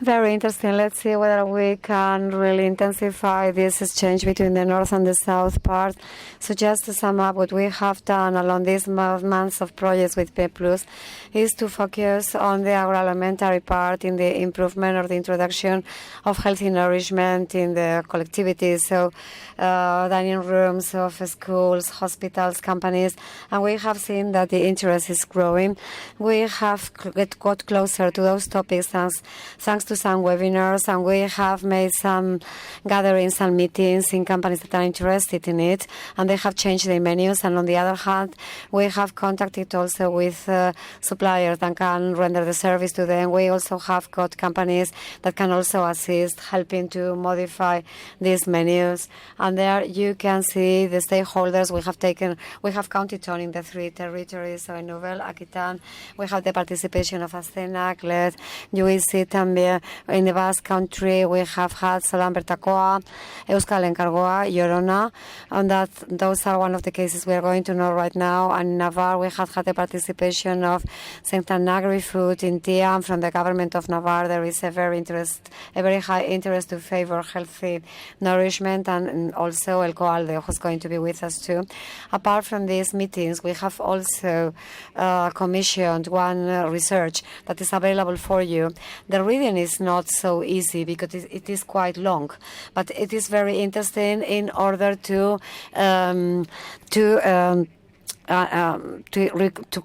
Very interesting. Let's see whether we can really intensify this exchange between the north and the south part. So just to sum up, what we have done along these months of projects with POCTEFA is to focus on the agroalimentary part in the improvement or the introduction of healthy nourishment in the collectivities, so dining rooms of schools, hospitals, companies, and we have seen that the interest is growing. We have got closer to those topics thanks to some webinars, and we have made some gatherings and meetings in companies that are interested in it, and they have changed their menus. And on the other hand, we have contacted also with suppliers that can render the service to them. We also have got companies that can also assist, helping to modify these menus. And there you can see the stakeholders we have counted on in the 3 territories. So in Nouvelle Aquitaine, we have the participation of Astenac, LED. You will see también in the Basque Country, we have had Solan Bertakoa, Euskal Enkargoa, Llorona, and those are one of the cases we are going to know right now. And in Navarre, we have had the participation of Saint-Anne Agri-Food in Tiam from the government of Navarre. There is a very high interest to favor healthy nourishment, and also El Coalde, who's going to be with us too. Apart from these meetings, we have also commissioned one research that is available for you. The reading is not so easy because it is quite long, but it is very interesting in order to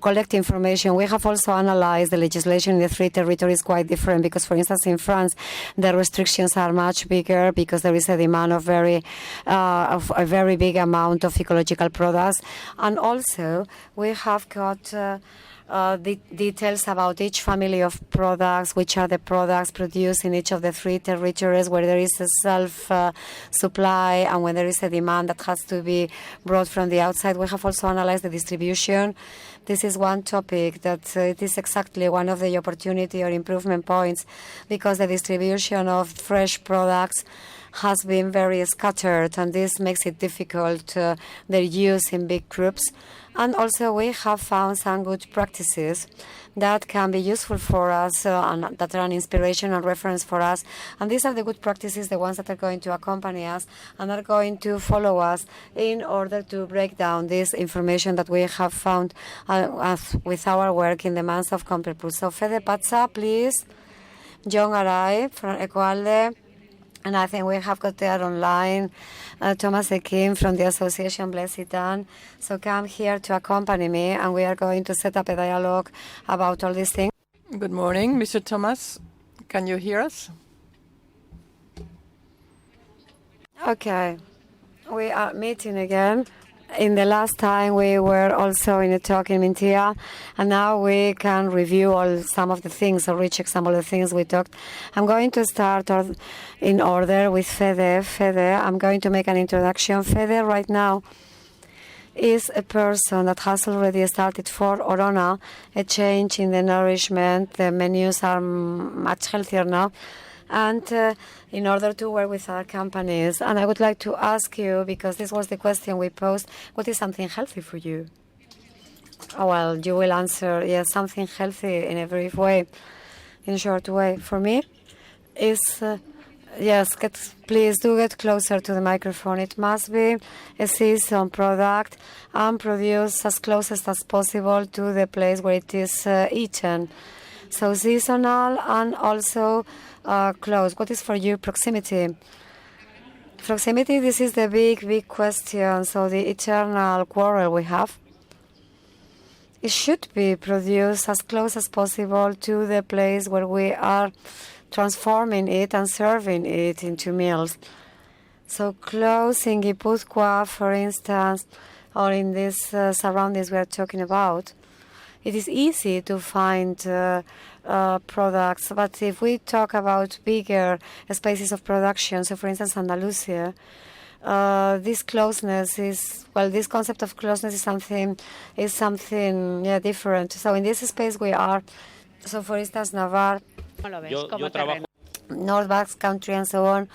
collect information. We have also analyzed the legislation in the 3 territories quite different, because, for instance, in France, the restrictions are much bigger because there is a demand of a very big amount of ecological products. And also, we have got the details about each family of products, which are the products produced in each of the 3 territories, where there is a self-supply and when there is a demand that has to be brought from the outside. We have also analyzed the distribution. This is one topic that it is exactly one of the opportunity or improvement points, because the distribution of fresh products has been very scattered, and this makes it difficult their use in big groups. And also we have found some good practices that can be useful for us and that are an inspiration and reference for us. And these are the good practices, the ones that are going to accompany us and are going to follow us in order to break down this information that we have found with our work in the months of COMPET'plus. So Fede Patza, please. John Arai from Ecoalde. And I think we have got there online Thomas Ekim from the Association Blessitan. So come here to accompany me, and we are going to set up a dialogue about all these things. Good morning, Mr. Thomas. Can you hear us? Okay. We are meeting again. In the last time, we were also in a talk in Mintia, and now we can review some of the things, or recheck some of the things we talked. I'm going to start in order with Fede. Fede, I'm going to make an introduction. Fede right now is a person that has already started for Orona a change in the nourishment. The menus are much healthier now. And in order to work with our companies. And I would like to ask you, because this was the question we posed, what is something healthy for you? Oh, well, you will answer, yes, something healthy in a brief way, in a short way. For me, is, yes, please do get closer to the microphone. It must be a seasonal product and produced as closest as possible to the place where it is eaten. So seasonal, and also close. What is for you proximity? Proximity, this is the big question. So the eternal quarrel we have. It should be produced as close as possible to the place where we are transforming it and serving it into meals. So close in Guipúzcoa, for instance, or in these surroundings we are talking about, it is easy to find products. But if we talk about bigger spaces of production, so for instance, Andalusia, this closeness is, well, this concept of closeness is something different. So in this space we are, so for instance, Navarre, North Basque Country and so on.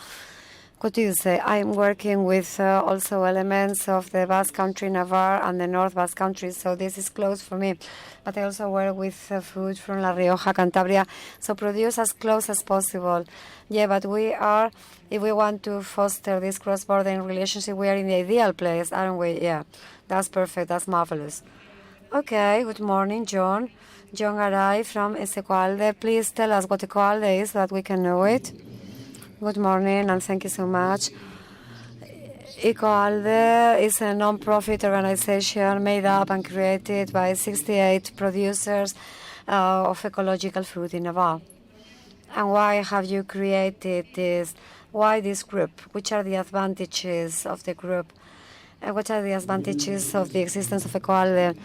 What do you say? I'm working with also elements of the Basque Country, Navarre, and the North Basque Country, so this is close for me. But I also work with food from La Rioja, Cantabria, so produce as close as possible. Yeah, but we are, if we want to foster this cross-border relationship, we are in the ideal place, aren't we? Yeah, that's perfect, that's marvelous. Okay, good morning, John. John Garay from Ecoalde. Please tell us what Ecoalde is so that we can know it. Good morning, and thank you so much. Ecoalde is a non-profit organization made up and created by 68 producers of ecological food in Navarre. And why have you created this? Why this group? Which are the advantages of the group? And what are the advantages of the existence of Ecoalde?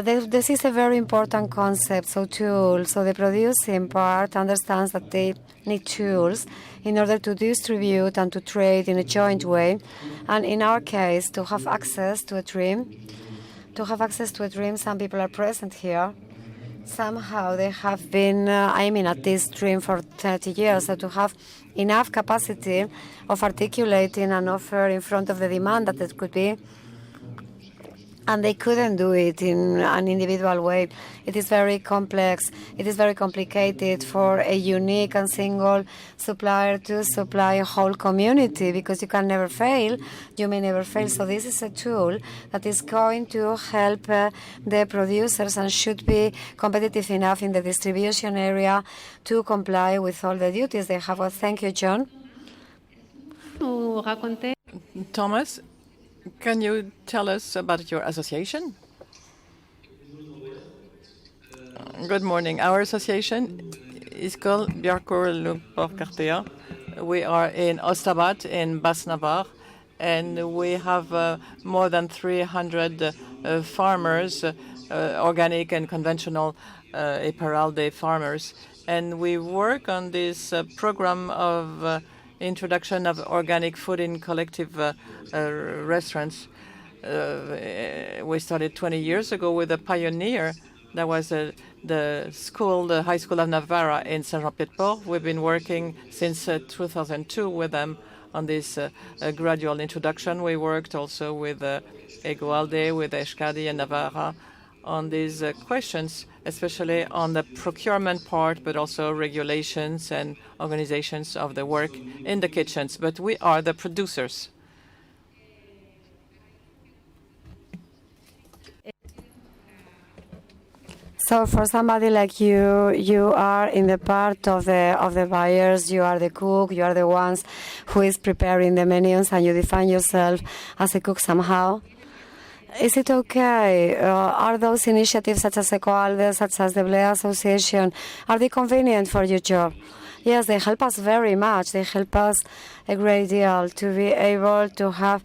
This is a very important concept, so tools. So the producing part understands that they need tools in order to distribute and to trade in a joint way. And in our case, to have access to a dream. To have access to a dream, some people are present here. Somehow they have been aiming at this dream for 30 years. So to have enough capacity of articulating an offer in front of the demand that it could be, and they couldn't do it in an individual way. It is very complex. It is very complicated for a unique and single supplier to supply a whole community, because you can never fail. You may never fail. So this is a tool that is going to help the producers and should be competitive enough in the distribution area to comply with all the duties they have. Well, thank you, John. Thomas, can you tell us about your association? Good morning. Our association is called Biarcor Lupor Cartea. We are in Ostabat in Bas Navarre, and we have more than 300 farmers, organic and conventional Eparalde farmers. And we work on this program of introduction of organic food in collective restaurants. We started 20 years ago with a pioneer. That was the High School of Navarra in Saint-Jean-Pied-de-Port. We've been working since 2002 with them on this gradual introduction. We worked also with Ecoalde, with Euskadi and Navarra on these questions, especially on the procurement part, but also regulations and organizations of the work in the kitchens. But we are the producers. So for somebody like you, you are in the part of the buyers. You are the cook. You are the ones who is preparing the menus, and you define yourself as a cook somehow. Is it okay? Are those initiatives such as Ecoalde, such as the Blea Association, are they convenient for your job? Yes, they help us very much. They help us a great deal to be able to have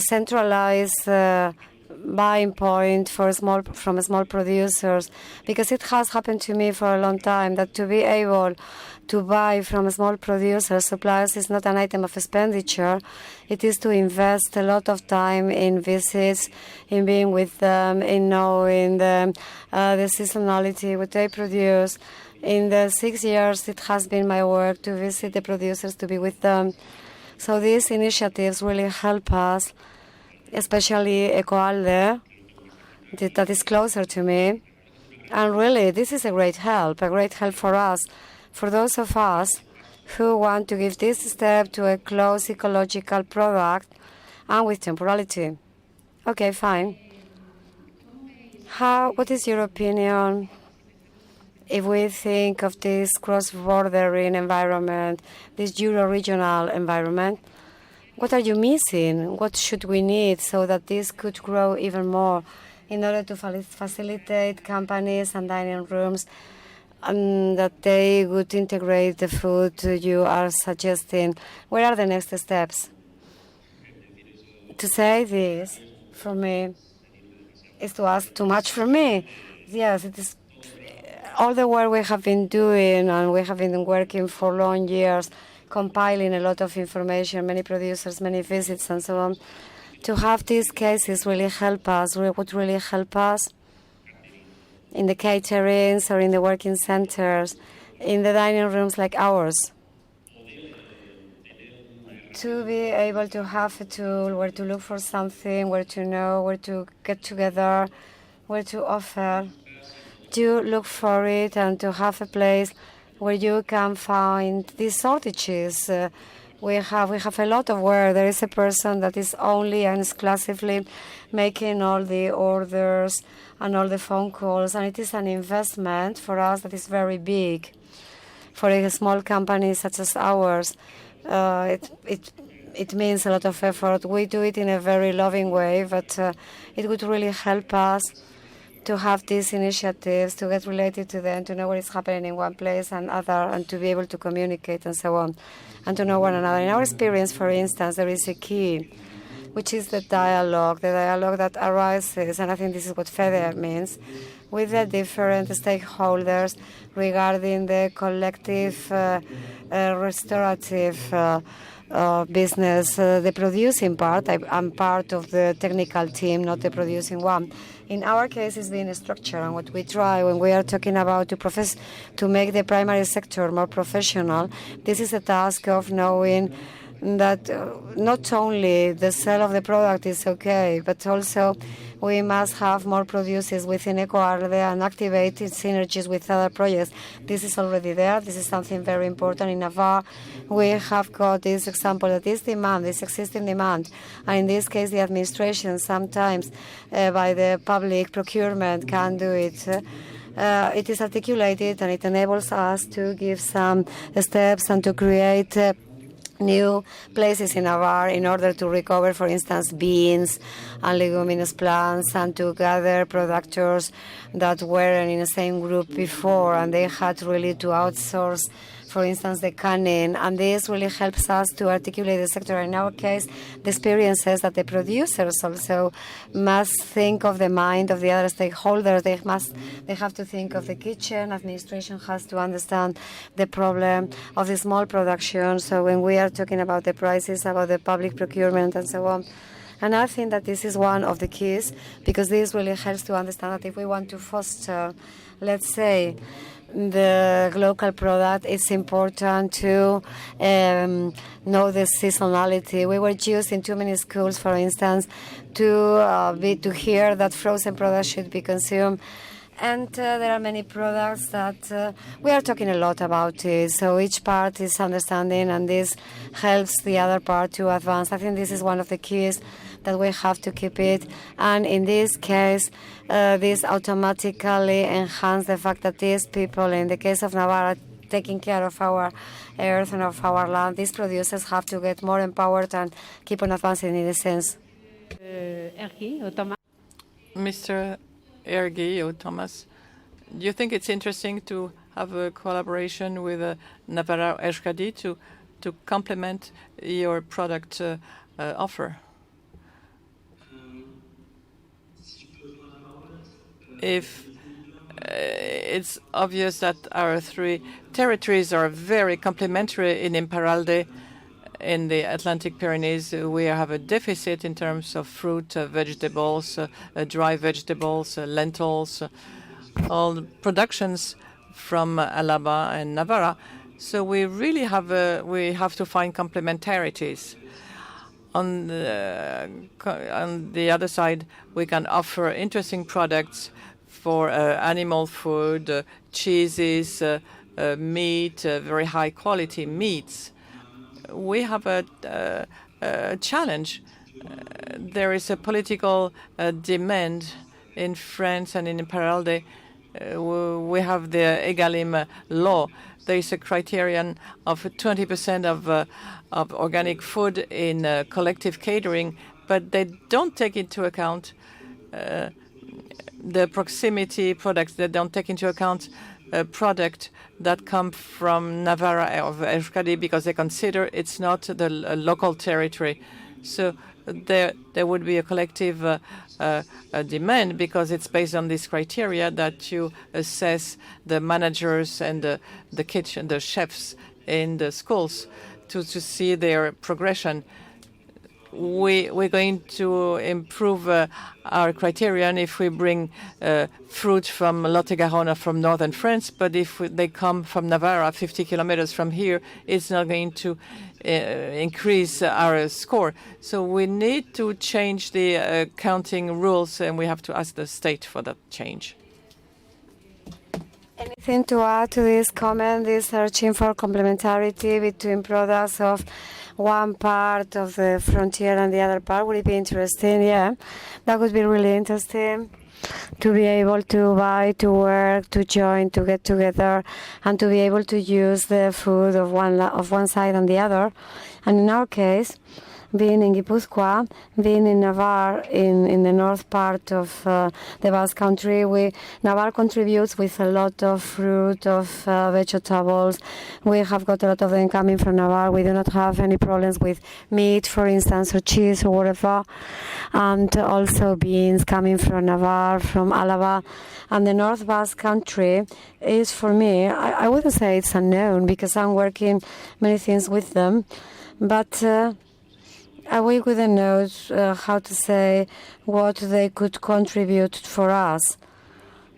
centralized buying point from small producers, because it has happened to me for a long time that to be able to buy from small producers, suppliers, is not an item of expenditure. It is to invest a lot of time in visits, in being with them, in knowing them, the seasonality, what they produce. In the 6 years it has been my work to visit the producers, to be with them. So these initiatives really help us, especially Ecoalde, that is closer to me. And really, this is a great help for us, for those of us who want to give this step to a close ecological product and with temporality. Okay, fine. What is your opinion if we think of this cross-bordering environment, this Euro-regional environment, what are you missing? What should we need so that this could grow even more in order to facilitate companies and dining rooms and that they would integrate the food you are suggesting? What are the next steps? To say this, for me, is to ask too much from me. Yes, it is all the work we have been doing, and we have been working for long years, compiling a lot of information, many producers, many visits, and so on. To have these cases really help us, would really help us in the caterings or in the working centers, in the dining rooms like ours, to be able to have a tool where to look for something, where to know, where to get together, where to offer, to look for it, and to have a place where you can find these shortages. We have a lot of work. There is a person that is only and exclusively making all the orders and all the phone calls, and it is an investment for us that is very big. For a small company such as ours, it means a lot of effort. We do it in a very loving way, but it would really help us to have these initiatives, to get related to them, to know what is happening in one place and other, and to be able to communicate and so on, and to know one another. In our experience, for instance, there is a key, which is the dialogue that arises, and I think this is what FEDER means, with the different stakeholders regarding the collective restorative business, the producing part. I'm part of the technical team, not the producing one. In our case, it's been a structure, and what we try when we are talking about to make the primary sector more professional, this is a task of knowing that not only the sale of the product is okay, but also we must have more producers within EcoArde and activate synergies with other projects. This is already there. This is something very important. In Navarre, we have got this example that this demand, this existing demand, and in this case, the administration sometimes by the public procurement can do it. It is articulated, and it enables us to give some steps and to create new places in Navarre in order to recover, for instance, beans and leguminous plants, and to gather producers that weren't in the same group before, and they had really to outsource, for instance, the canning, and this really helps us to articulate the sector. In our case, the experience says that the producers also must think of the mind of the other stakeholders. They have to think of the kitchen. Administration has to understand the problem of the small production. So when we are talking about the prices, about the public procurement, and so on. And I think that this is one of the keys, because this really helps to understand that if we want to foster, let's say, the local product, it's important to know the seasonality. We were used in too many schools, for instance, to hear that frozen products should be consumed. And there are many products that we are talking a lot about it. So each part is understanding, and this helps the other part to advance. I think this is one of the keys that we have to keep it. And in this case, this automatically enhances the fact that these people, in the case of Navarre, taking care of our earth and of our land, these producers have to get more empowered and keep on advancing in this sense. Mr. Ergi or Thomas, do you think it's interesting to have a collaboration with Navarra Erskadi to complement your product offer? If it's obvious that our three territories are very complementary in Iparralde, in the Atlantic Pyrenees, we have a deficit in terms of fruit, vegetables, dry vegetables, lentils, all productions from Alaba and Navarra. So we really have to find complementarities. On the other side, we can offer interesting products for animal food, cheeses, meat, very high quality meats. We have a challenge. There is a political demand in France and in Iparralde we have the EGalim law. There is a criterion of 20% of organic food in collective catering, but they don't take into account the proximity products. They don't take into account a product that come from Navarra or Euskadi because they consider it's not the local territory. So there would be a collective demand because it's based on this criteria that you assess the managers and the chefs in the schools to see their progression. We're going to improve our criterion if we bring fruit from Lot-et-Garonne or from northern France, but if they come from Navarra, 50 kilometers from here, it's not going to increase our score. So we need to change the counting rules, and we have to ask the state for that change. Anything to add to this comment, this searching for complementarity between products of one part of the frontier and the other part? Would it be interesting? Yeah, that would be really interesting to be able to buy, to work, to join, to get together, and to be able to use the food of one side and the other. And in our case, being in Gipuzkoa, being in Navarre, in the north part of the Basque Country, Navarre contributes with a lot of fruit, of vegetables. We have got a lot of them coming from Navarre. We do not have any problems with meat, for instance, or cheese or whatever. And also beans coming from Navarre, from Álava. And the North Basque Country is, for me, I wouldn't say it's unknown because I'm working many things with them. But we wouldn't know how to say what they could contribute for us.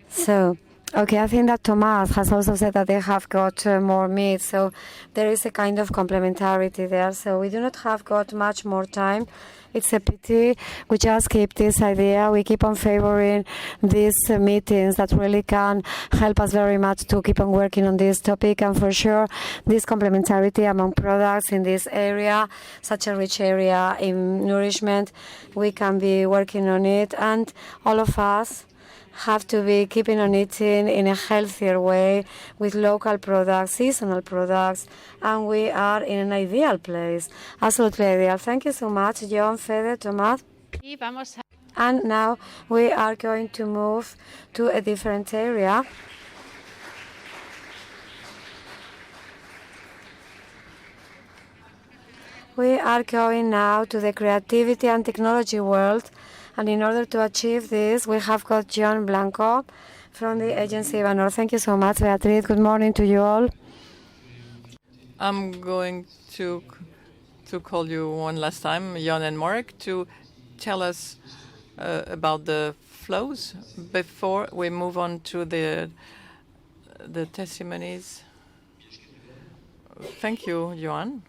So, okay, I think that Thomas has also said that they have got more meat, so there is a kind of complementarity there. So we do not have got much more time. It's a pity. We just keep this idea. We keep on favoring these meetings that really can help us very much to keep on working on this topic. And for sure, this complementarity among products in this area, such a rich area in nourishment, we can be working on it. And all of us have to be keeping on eating in a healthier way with local products, seasonal products, and we are in an ideal place, absolutely ideal. Thank you so much, John, Fede, Tomás. And now we are going to move to a different area. We are going now to the creativity and technology world. And in order to achieve this, we have got John Blanco from the agency Ivanor. Thank you so much, Beatriz. Good morning to you all. I'm going to call you one last time, Jan and Mark, to tell us about the flows before we move on to the testimonies. Thank you, Johan.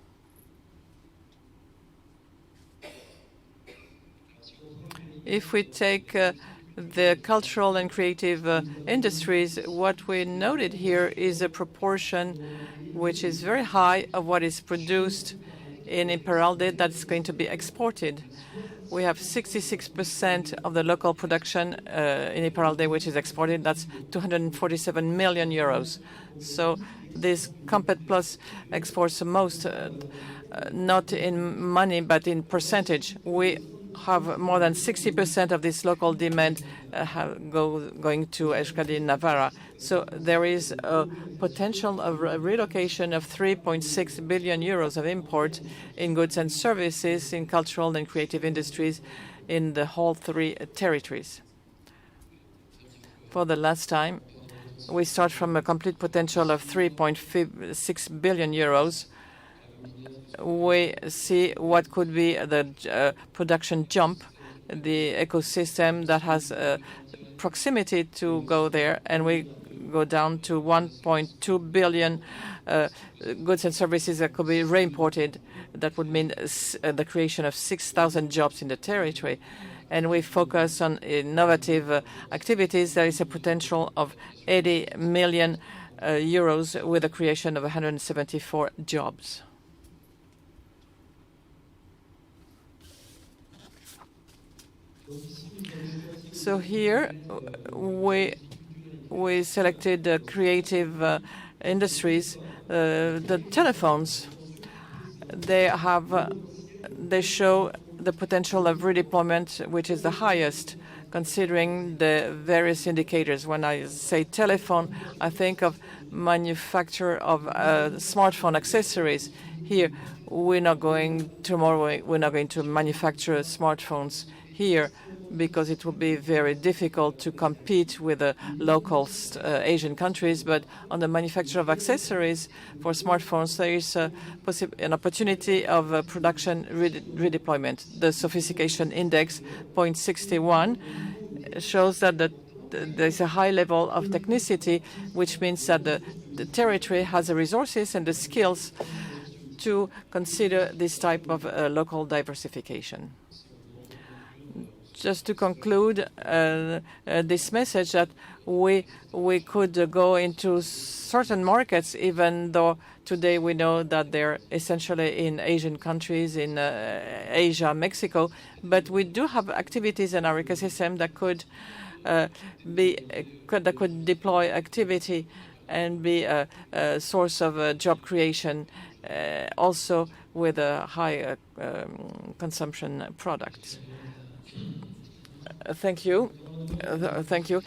If we take the cultural and creative industries, what we noted here is a proportion which is very high of what is produced in Iparralde that's going to be exported. We have 66% of the local production in Iparralde which is exported. That's 247 million euros. So this COMPET'plus exports the most, not in money, but in percentage. We have more than 60% of this local demand going to Euskadi Navarra. So there is a potential of a relocation of 3.6 billion euros of import in goods and services in cultural and creative industries in the whole three territories. For the last time, we start from a complete potential of 3.6 billion euros. We see what could be the production jump, the ecosystem that has proximity to go there, and we go down to 1.2 billion goods and services that could be re-imported. That would mean the creation of 6,000 jobs in the territory. And we focus on innovative activities. There is a potential of 80 million euros with the creation of 174 jobs. So here we we selected creative industries. The telephones, they show the potential of redeployment, which is the highest, considering the various indicators. When I say telephone, I think of manufacture of smartphone accessories. Here, we're not going to manufacture smartphones here because it will be very difficult to compete with the local Asian countries. But on the manufacture of accessories for smartphones, there is an opportunity of production redeployment. The sophistication index, 0.61, shows that there's a high level of technicity, which means that the territory has the resources and the skills to consider this type of local diversification. Just to conclude this message, that we could go into certain markets, even though today we know that they're essentially in Asian countries, in Asia, Mexico, but we do have activities in our ecosystem that could deploy activity and be a source of job creation, also with a high consumption products. Thank you. Thank you.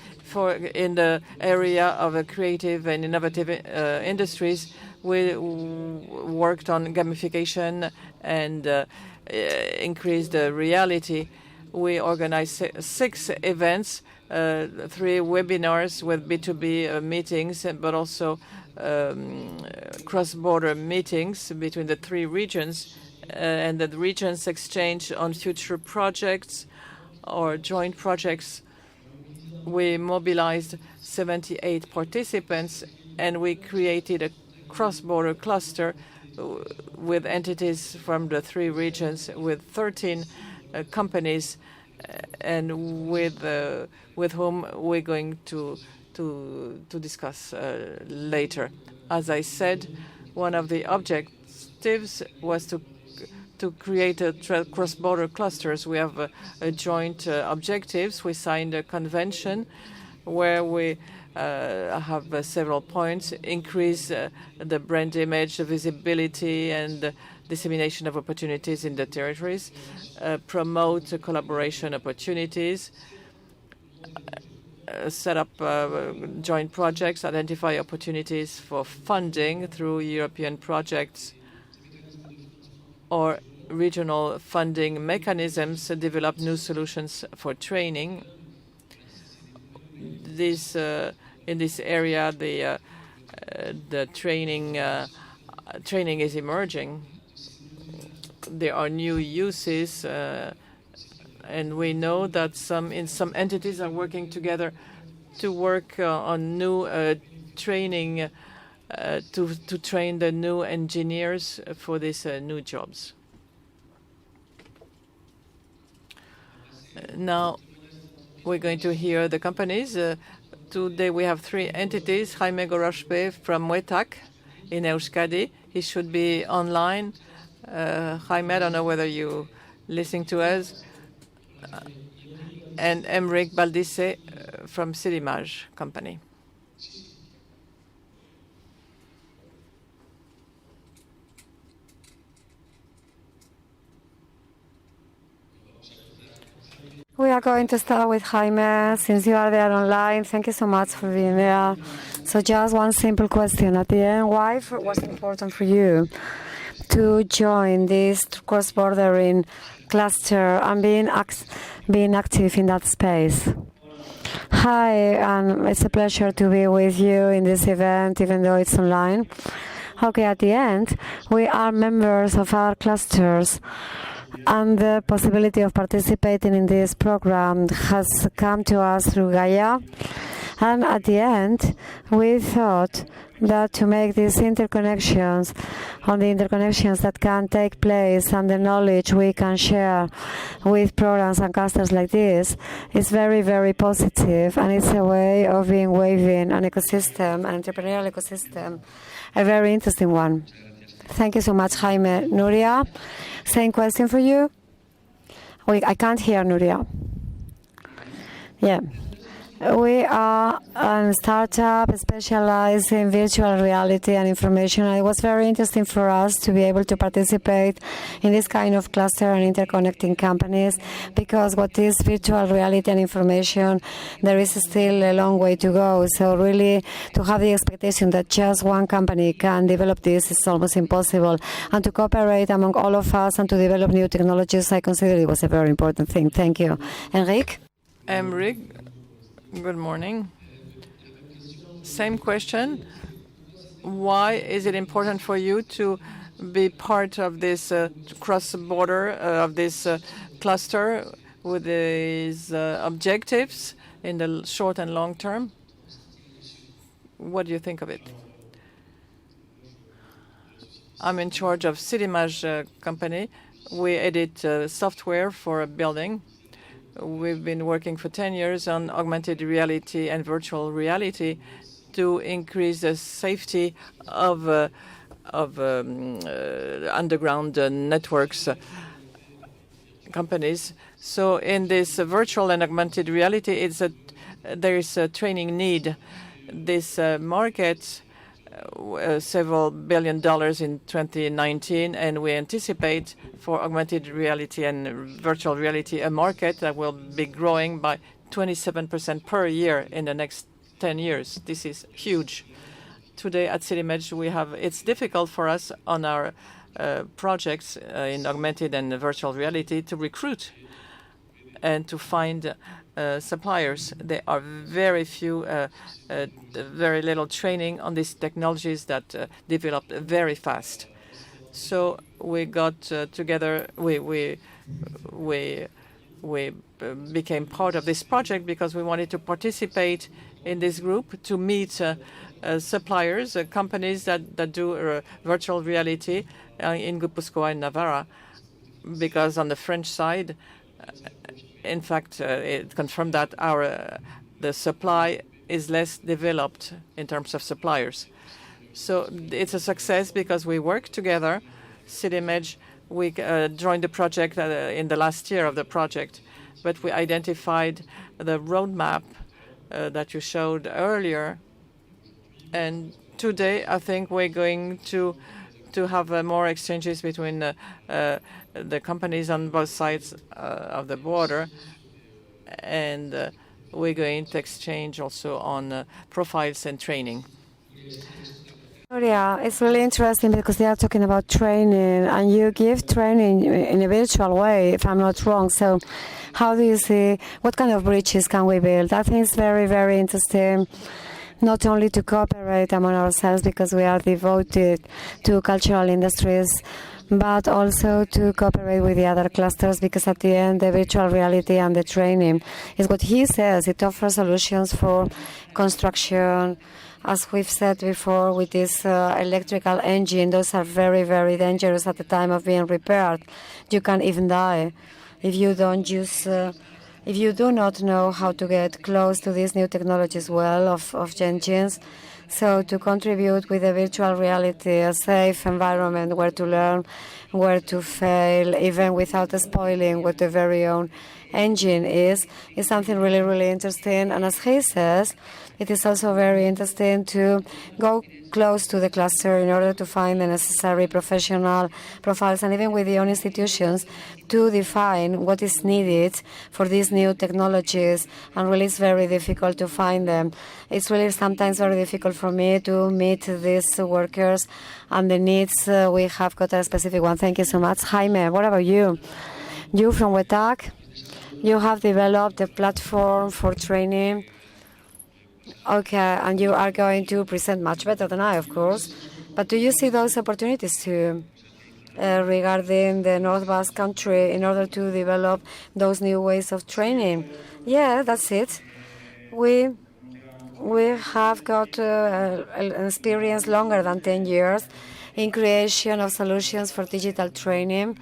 In the area of creative and innovative industries, we worked on gamification and increased reality. We organized 6 events, 3 webinars with B2B meetings, but also cross-border meetings between the 3 regions, and the regions exchange on future projects or joint projects. We mobilized 78 participants, and we created a cross-border cluster with entities from the 3 regions, with 13 companies, and with whom we're going to discuss later. As I said, one of the objectives was to create cross-border clusters. We have joint objectives. We signed a convention where we have several points: increase the brand image, the visibility, and dissemination of opportunities in the territories, promote collaboration opportunities, set up joint projects, identify opportunities for funding through European projects or regional funding mechanisms, develop new solutions for training. In this area, the training is emerging. There are new uses, and we know that some entities are working together to work on new training to train the new engineers for these new jobs. Now we're going to hear the companies. Today we have 3 entities. Jaime Gorospe from WETAC in Euskadi. He should be online. Jaime, I don't know whether you're listening to us. And Emric Baldice from Sidimage company. We are going to start with Jaime. Since you are there online, thank you so much for being there. So just one simple question at the end. Why was it important for you to join this cross-bordering cluster and being active in that space? Hi, and it's a pleasure to be with you in this event, even though it's online. Okay, at the end, we are members of our clusters, and the possibility of participating in this program has come to us through Gaia. And at the end, we thought that to make these interconnections, on the interconnections that can take place and the knowledge we can share with programs and clusters like this is very, very positive, and it's a way of waving an ecosystem, an entrepreneurial ecosystem, a very interesting one. Thank you so much, Jaime. Nuria, same question for you. Wait, I can't hear Nuria. Yeah. We are a startup specialized in virtual reality and information. And it was very interesting for us to be able to participate in this kind of cluster and interconnecting companies, because what is virtual reality and information, there is still a long way to go. So really, to have the expectation that just one company can develop this is almost impossible. And to cooperate among all of us and to develop new technologies, I consider it was a very important thing. Thank you. Enrique? Good morning. Same question. Why is it important for you to be part of this cross-border, of this cluster with these objectives in the short and long term? What do you think of it? I'm in charge of CityMage company. We edit software for a building. We've been working for 10 years on augmented reality and virtual reality to increase the safety of underground networks companies. So in this virtual and augmented reality, there is a training need. This market, several $1 billion in 2019, and we anticipate for augmented reality and virtual reality a market that will be growing by 27% per year in the next 10 years. This is huge. Today at CityMage, it's difficult for us on our projects in augmented and virtual reality to recruit and to find suppliers. There are very few, very little training on these technologies that develop very fast. So we got together. We became part of this project because we wanted to participate in this group to meet suppliers, companies that do virtual reality in Guipúzcoa and Navarra, because on the French side, in fact, it confirmed that the supply is less developed in terms of suppliers. So it's a success because we work together. CityMage, we joined the project in the last year of the project, but we identified the roadmap that you showed earlier. And today, I think we're going to have more exchanges between the companies on both sides of the border, and we're going to exchange also on profiles and training. Yeah, it's really interesting because they are talking about training, and you give training in a virtual way, if I'm not wrong. So how do you see, what kind of bridges can we build? I think it's very, very interesting, not only to cooperate among ourselves because we are devoted to cultural industries, but also to cooperate with the other clusters, because at the end, the virtual reality and the training is what he says. It offers solutions for construction. As we've said before, with this electrical engine, those are very, very dangerous at the time of being repaired. You can even die if you don't use, if you do not know how to get close to these new technologies well of engines. So to contribute with the virtual reality, a safe environment where to learn, where to fail, even without spoiling what the very own engine is something really, really interesting. And as he says, it is also very interesting to go close to the cluster in order to find the necessary professional profiles, and even with the own institutions to define what is needed for these new technologies. And really, it's very difficult to find them. It's really sometimes very difficult for me to meet these workers and the needs. We have got a specific one. Thank you so much. Jaime, what about you? You from WETAC, you have developed a platform for training. Okay, and you are going to present much better than I, of course. But do you see those opportunities too regarding the North Basque country in order to develop those new ways of training? Yeah, that's it. We have got an experience longer than 10 years in creation of solutions for digital training.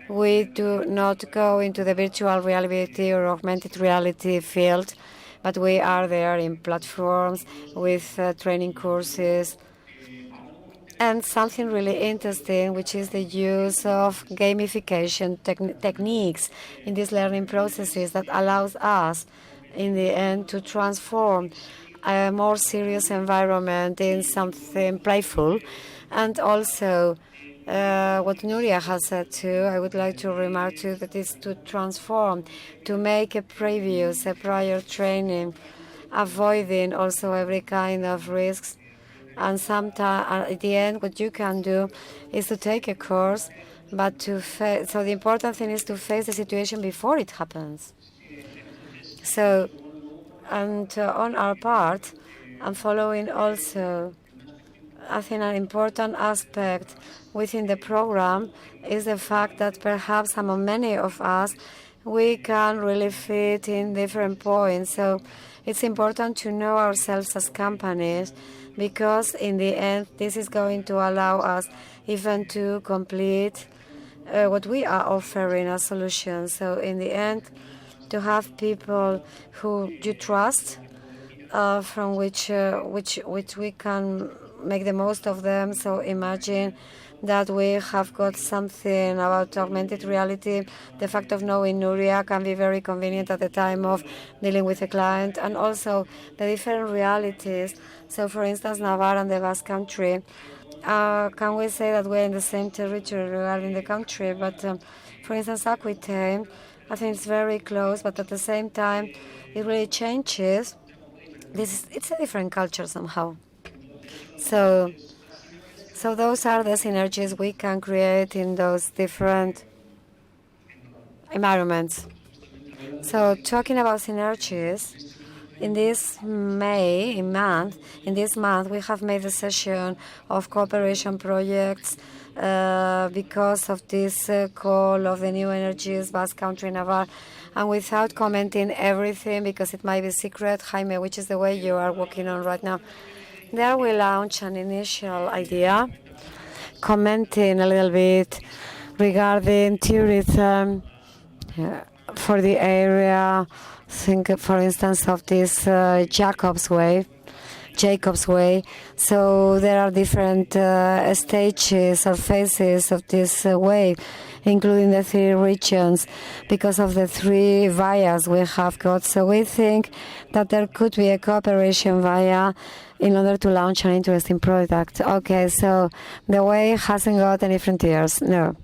We do not go into the virtual reality or augmented reality field, but we are there in platforms with training courses. And something really interesting, which is the use of gamification techniques in these learning processes that allows us in the end, to transform a more serious environment in something playful. And also, what Nuria has said too, I would like to remark too, that is to transform, to make a prior training, avoiding also every kind of risks. And sometimes, at the end, what you can do is to take a course, but to face. So the important thing is to face the situation before it happens. So, and on our part, I'm following also, I think an important aspect within the program is the fact that perhaps among many of us, we can really fit in different points. So it's important to know ourselves as companies, because in the end, this is going to allow us even to complete what we are offering as solutions. So in the end, to have people who you trust, from which we can make the most of them. So imagine that we have got something about augmented reality. The fact of knowing Nuria can be very convenient at the time of dealing with a client, and also the different realities. So for instance, Navarre and the Basque Country, can we say that we're in the same territory regarding the country? But for instance, Aquitaine, I think it's very close, but at the same time, it really changes. It's a different culture somehow. So those are the synergies we can create in those different environments. So talking about synergies, in this month, we have made a session of cooperation projects because of this call of the new energies, Basque Country, Navarre. And without commenting everything, because it might be secret, Jaime, which is the way you are working on right now, there we launch an initial idea, commenting a little bit regarding tourism for the area. Think, for instance, of this Jacob's Way. So there are different stages or phases of this way, including the 3 regions, because of the 3 vias we have got. So we think that there could be a cooperation via in order to launch an interesting product. Okay, so the way hasn't got any frontiers. No.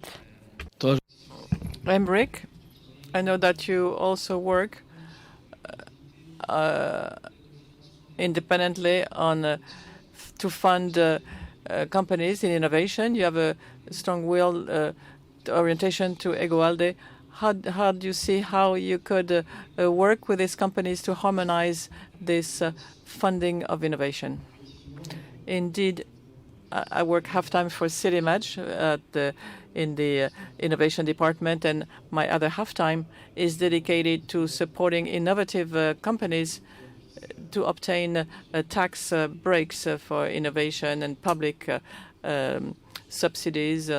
Emric, I know that you also work independently on to fund companies in innovation. You have a strong will orientation to Egoalde. How do you see how you could work with these companies to harmonize this funding of innovation? Indeed, I work half-time for CityMatch in the innovation department, and my other half-time is dedicated to supporting innovative companies to obtain tax breaks for innovation and public subsidies.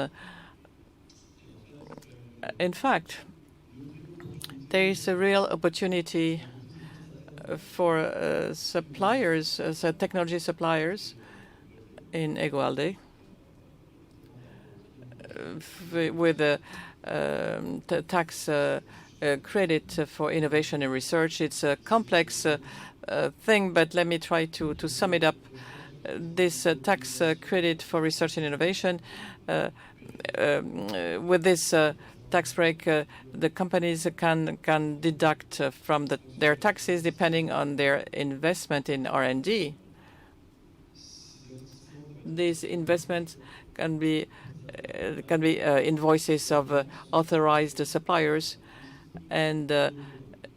In fact, there is a real opportunity for suppliers, technology suppliers in Egoalde with a tax credit for innovation and research. It's a complex thing, but let me try to sum it up. This tax credit for research and innovation, with this tax break, the companies can deduct from their taxes depending on their investment in R&D. These investments can be invoices of authorized suppliers, and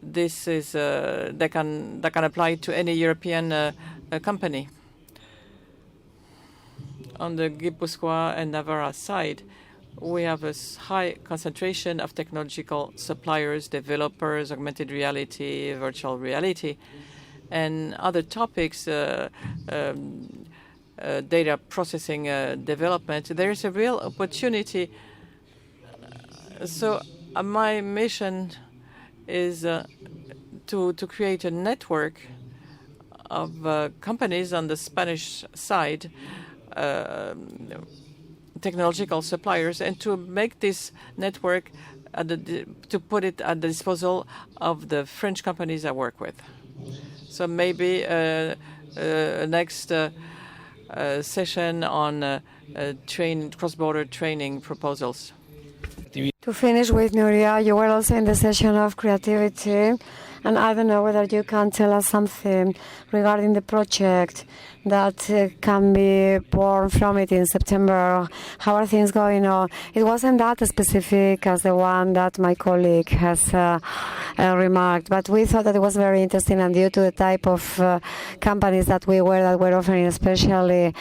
this is that can apply to any European company. On the Guipuzcoa and Navarra side, we have a high concentration of technological suppliers, developers, augmented reality, virtual reality, and other topics, data processing development. There is a real opportunity. So my mission is to create a network of companies on the Spanish side, technological suppliers, and to make this network to put it at the disposal of the French companies I work with. So maybe next session on cross-border training proposals. To finish with Nuria, you were also in the session of creativity, and I don't know whether you can tell us something regarding the project that can be born from it in September. How are things going on? It wasn't that specific as the one that my colleague has remarked, but we thought that it was very interesting, and due to the type of companies that were offering, especially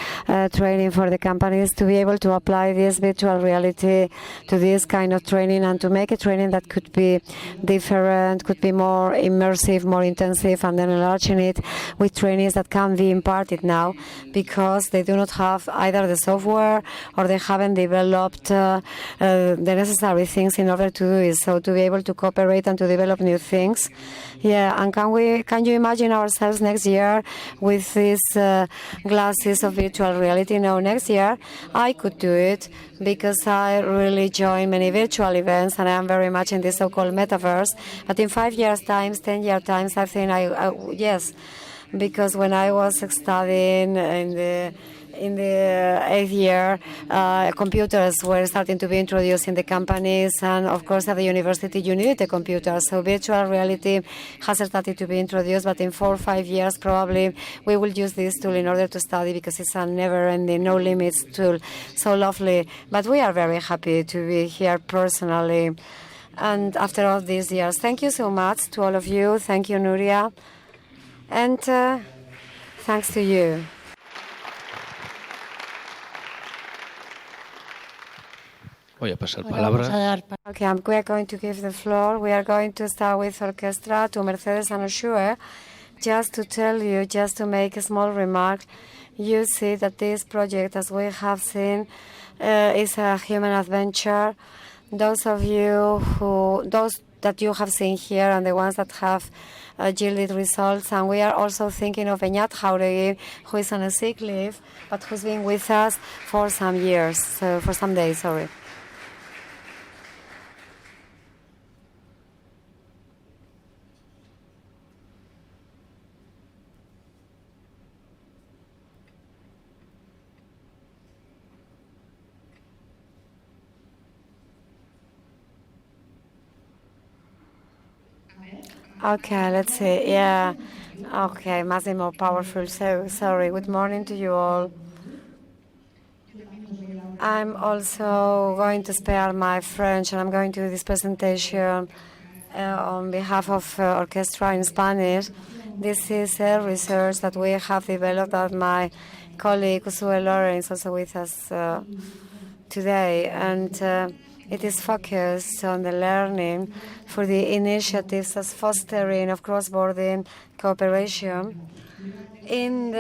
training for the companies, to be able to apply this virtual reality to this kind of training and to make a training that could be different, could be more immersive, more intensive, and then enlarging it with trainings that can be imparted now, because they do not have either the software or they haven't developed the necessary things in order to do it. So to be able to cooperate and to develop new things. Yeah, and can you imagine ourselves next year with these glasses of virtual reality? No, next year I could do it because I really join many virtual events and I am very much in this so-called metaverse. But in 5 years' time, 10-year times, I think yes, because when I was studying in the 8th year, computers were starting to be introduced in the companies, and of course at the university you needed a computer. So virtual reality has started to be introduced, but in 4 or 5 years probably we will use this tool in order to study, because it's a never-ending, no limits tool, so lovely. But we are very happy to be here personally. And after all these years, thank you so much to all of you. Thank you, Nuria. And thanks to you. Voy a pasar palabra. Okay, we are going to give the floor. We are going to start with orchestra to Mercedes and Ushue. Just to tell you, just to make a small remark, you see that this project, as we have seen, is a human adventure. Those that you have seen here and the ones that have yielded results. And we are also thinking of Beñat Jauregui, who is on a sick leave, but who's been with us for some years, for some days, sorry. Okay, let's see. Yeah. Okay, Massimo, powerful. So sorry. Good morning to you all. I'm also going to spare my French, and I'm going to do this presentation on behalf of orchestra in Spanish. This is a research that we have developed, that my colleague Usue Lawrence is also with us today, and it is focused on the learning for the initiatives as fostering of cross-border cooperation. In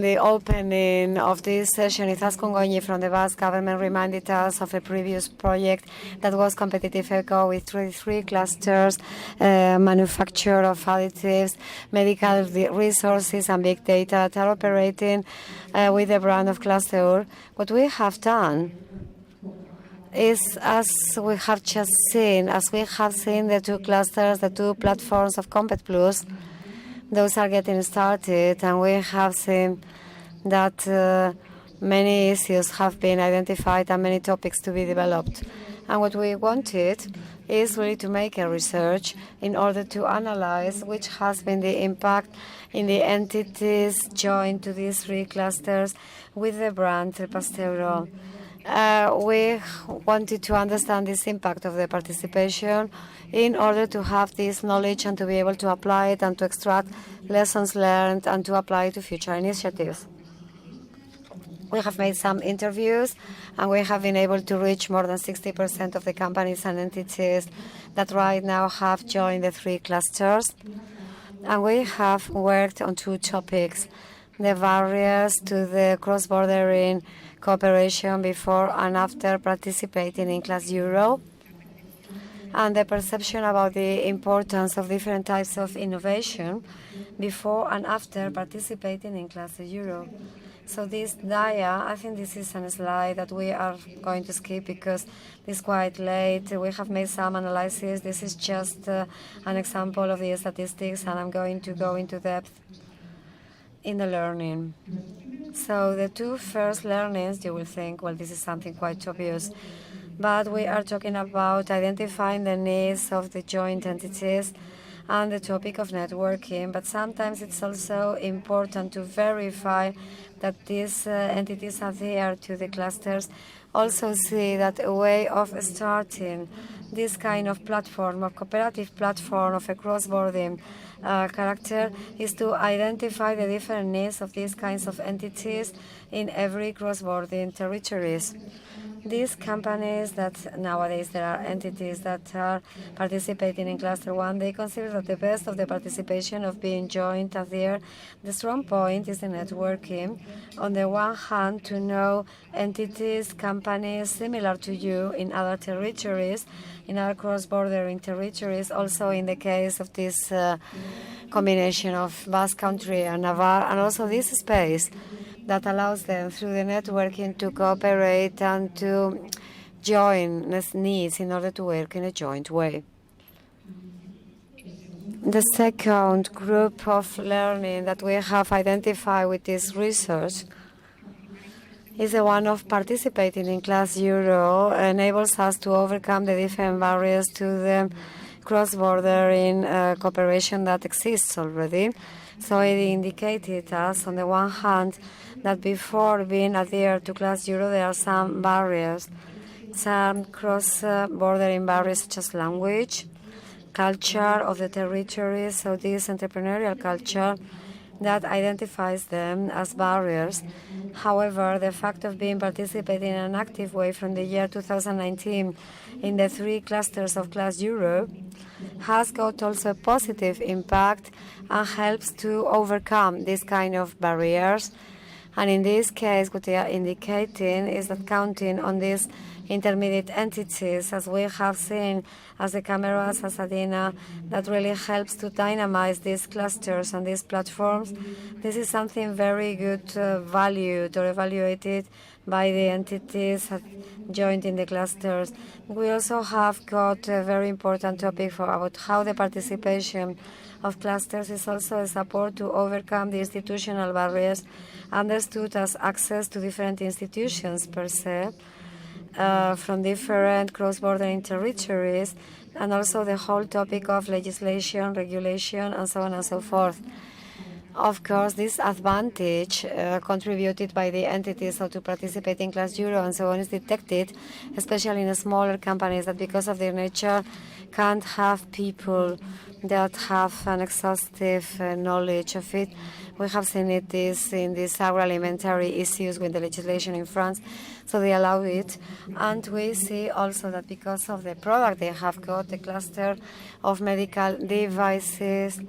the opening of this session, Izaskun Goñi from the Basque government reminded us of a previous project that was Competitive Eco with 33 clusters, manufacture of additives, medical resources, and big data that are operating with the brand of Cluster. What we have done is, as we have just seen, the two clusters, the two platforms of COMPET'plus, those are getting started, and we have seen that many issues have been identified and many topics to be developed. And what we wanted is really to make a research in order to analyze which has been the impact in the entities joined to these three clusters with the brand El Pasteuro. We wanted to understand this impact of the participation in order to have this knowledge and to be able to apply it and to extract lessons learned and to apply it to future initiatives. We have made some interviews, and we have been able to reach more than 60% of the companies and entities that right now have joined the three clusters. And we have worked on two topics: the barriers to the cross-border cooperation before and after participating in Class Euro, and the perception about the importance of different types of innovation before and after participating in Class Euro. So this dia, I think this is a slide that we are going to skip because it's quite late. We have made some analysis. This is just an example of the statistics, and I'm going to go into depth in the learning. So the two first learnings, you will think, well, this is something quite obvious. But we are talking about identifying the needs of the joint entities and the topic of networking. But sometimes it's also important to verify that these entities adhere to the clusters. Also see that a way of starting this kind of platform, of cooperative platform of a cross-border character, is to identify the different needs of these kinds of entities in every cross-border territories. These companies that nowadays there are entities that are participating in Cluster 1, they consider that the best of the participation of being joint adhere. The strong point is the networking. On the one hand, to know entities, companies similar to you in other territories, in our cross-bordering territories, also in the case of this combination of Basque Country and Navarre, and also this space that allows them through the networking to cooperate and to join needs in order to work in a joint way. The second group of learning that we have identified with this research is the one of participating in Class Euro enables us to overcome the different barriers to the cross-border in cooperation that exists already. So it indicated us, on the one hand, that before being adhered to Class Euro, there are some barriers, some cross-bordering barriers such as language, culture of the territory, so this entrepreneurial culture that identifies them as barriers. However, the fact of being participating in an active way from the year 2019 in the 3 clusters of Class Euro has got also a positive impact and helps to overcome these kind of barriers. And in this case, what they are indicating is that counting on these intermediate entities, as we have seen, as the cameras, as Adina, that really helps to dynamize these clusters and these platforms. This is something very good valued or evaluated by the entities joined in the clusters. We also have got a very important topic about how the participation of clusters is also a support to overcome the institutional barriers understood as access to different institutions per se, from different cross-border territories, and also the whole topic of legislation, regulation, and so on and so forth. Of course, this advantage contributed by the entities to participate in Class Euro and so on is detected, especially in the smaller companies that because of their nature can't have people that have an exhaustive knowledge of it. We have seen it in these agroalimentary issues with the legislation in France, so they allow it. And we see also that because of the product they have got, the cluster of medical devices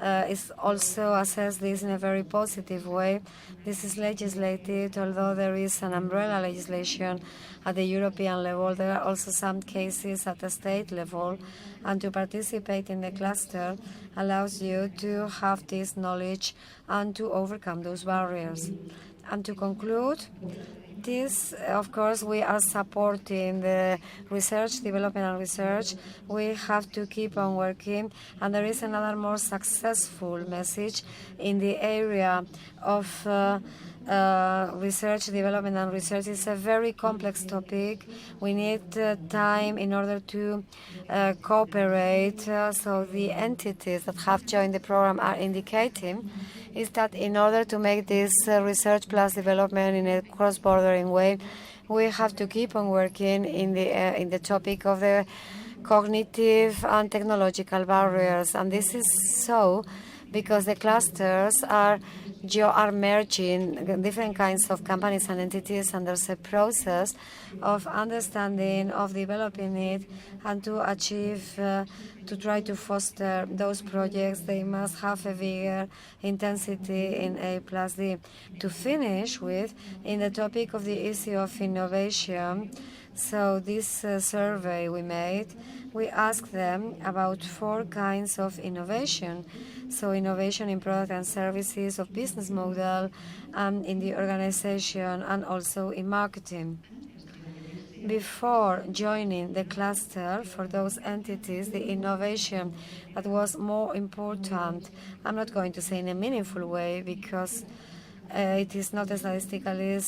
is also assessed this in a very positive way. This is legislated, although there is an umbrella legislation at the European level. There are also some cases at the state level, and to participate in the cluster allows you to have this knowledge and to overcome those barriers. And to conclude, this, of course, we are supporting the research, development and research. We have to keep on working. And there is another more successful message in the area of research, development and research. It's a very complex topic. We need time in order to cooperate. So the entities that have joined the program are indicating is that in order to make this research plus development in a cross-bordering way, we have to keep on working in the topic of the cognitive and technological barriers. And this is so because the clusters are merging different kinds of companies and entities, and there's a process of understanding, of developing it, and to achieve, to try to foster those projects. They must have a bigger intensity in A+D. To finish with, in the topic of the issue of innovation, So this survey we made, we asked them about 4 kinds of innovation. So innovation in product and services, of business model, and in the organization, and also in marketing. Before joining the cluster, for those entities, the innovation that was more important, I'm not going to say in a meaningful way because it is not statistically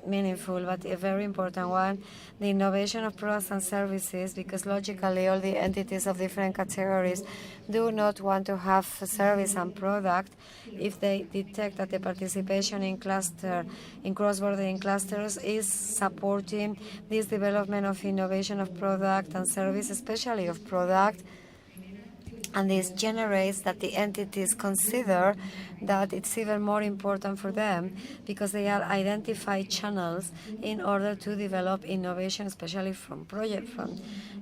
meaningful, but a very important one, the innovation of products and services, because logically all the entities of different categories do not want to have a service and product if they detect that the participation in cross-border in clusters is supporting this development of innovation of product and service, especially of product. And this generates that the entities consider that it's even more important for them because they are identified channels in order to develop innovation, especially from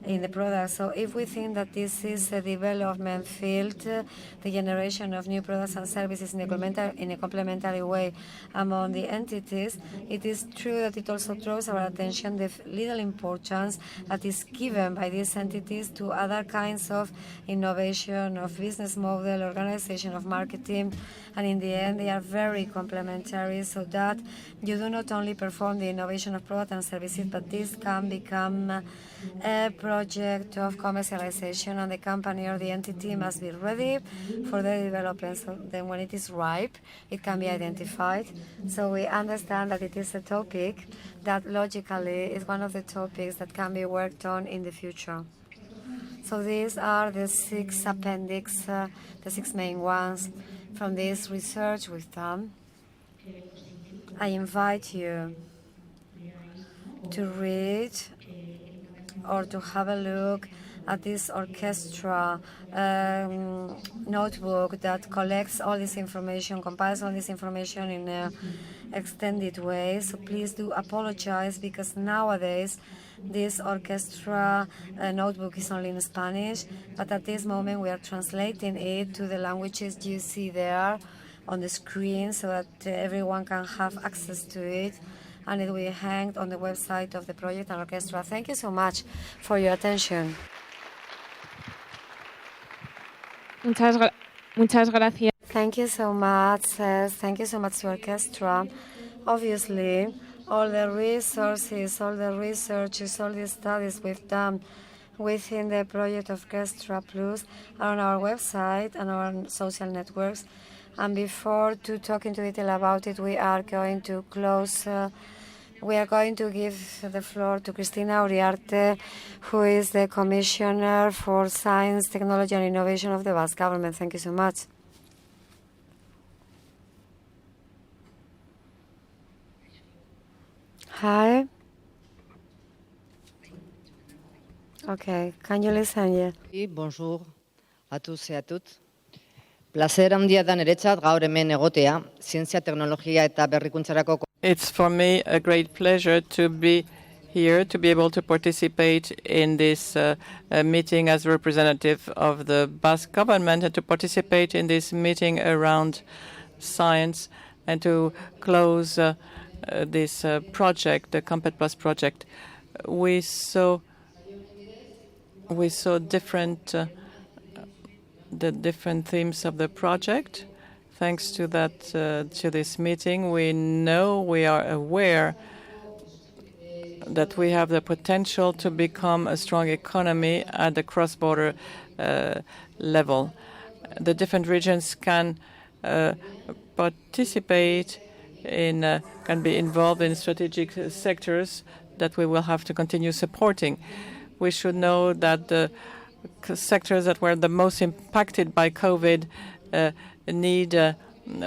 in the product. So if we think that this is a development field, the generation of new products and services in a complementary way among the entities, it is true that it also draws our attention the little importance that is given by these entities to other kinds of innovation of business model, organization of marketing, and in the end they are very complementary, so that you do not only perform the innovation of product and services, but this can become a project of commercialization, and the company or the entity must be ready for the development. So then when it is ripe, it can be identified. So we understand that it is a topic that logically is one of the topics that can be worked on in the future. So these are the 6 appendix, the 6 main ones from this research we've done. I invite you to read or to have a look at this orchestra notebook that collects all this information, compiles all this information in an extended way. So please do apologize because nowadays this orchestra notebook is only in Spanish, but at this moment we are translating it to the languages you see there on the screen so that everyone can have access to it, and it will be hanged on the website of the project and orchestra. Thank you so much for your attention. Muchas gracias. Thank you so much. Thank you so much to orchestra. Obviously, all the resources, all the researches, all the studies we've done within the project of POCTEFA are on our website and our social networks. And before talking to detail about it, we are going to close. We are going to give the floor to Cristina Uriarte, who is the Commissioner for Science, Technology and Innovation of the Basque Government. Thank you so much. Hi. Okay, can you listen? Yeah. Bonjour à tous et à toutes. Placer handia da niretzat gaur hemen egotea, zientzia, teknologia eta berrikuntzarako. It's for me a great pleasure to be here, to be able to participate in this meeting as representative of the Basque government and to participate in this meeting around science and to close this project, the COMPET'plus project. We saw different the different themes of the project. Thanks to that, to this meeting, we are aware that we have the potential to become a strong economy at the cross-border level. The different regions can participate in, can be involved in strategic sectors that we will have to continue supporting. We should know that the sectors that were the most impacted by COVID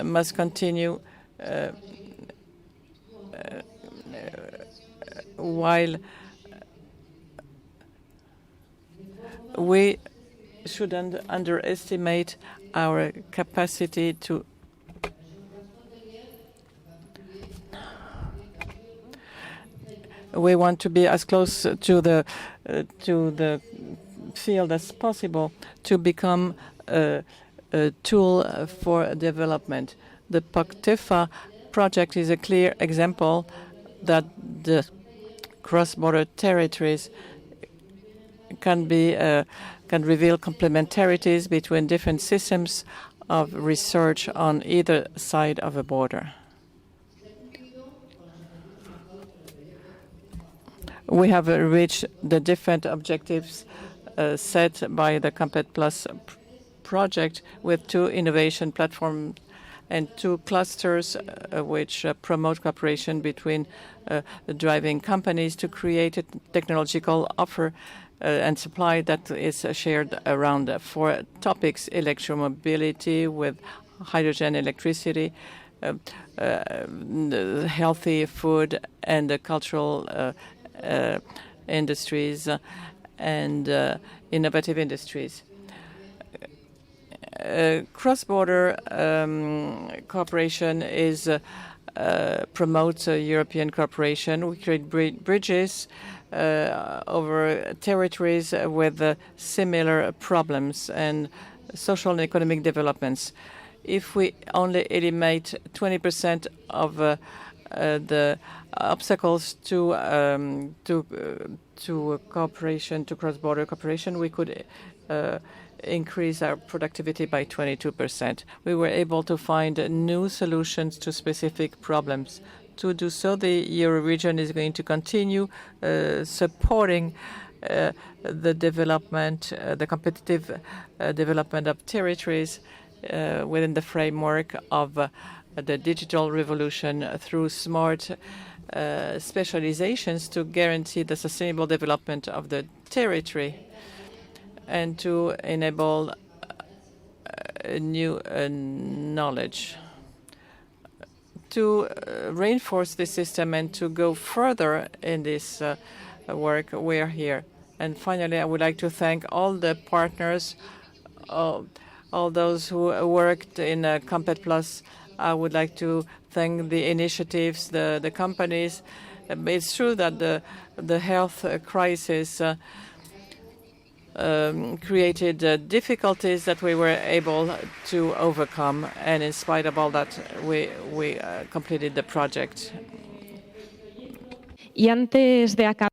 must continue while we shouldn't underestimate our capacity to we want to be as close to the field as possible to become a tool for development. The POCTEFA project is a clear example that the cross-border territories can reveal complementarities between different systems of research on either side of a border. We have reached the different objectives set by the COMPET'plus project with 2 innovation platforms and 2 clusters which promote cooperation between the driving companies to create a technological offer and supply that is shared around 4 topics: electromobility with hydrogen electricity, healthy food and cultural industries and innovative industries. Cross-border cooperation promotes European cooperation. We create bridges over territories with similar problems and social and economic developments. If we only eliminate 20% of the obstacles to cooperation, to cross-border cooperation, we could increase our productivity by 22%. We were able to find new solutions to specific problems. To do so, the Euro region is going to continue supporting the development, the competitive development of territories within the framework of the digital revolution through smart specializations to guarantee the sustainable development of the territory and to enable new knowledge. To reinforce this system and to go further in this work, we are here. And finally, I would like to thank all the partners, all those who worked in COMPET'plus. I would like to thank the initiatives, the companies. It's true that the health crisis created difficulties that we were able to overcome, and in spite of all that, we completed the project. Y antes de acabar.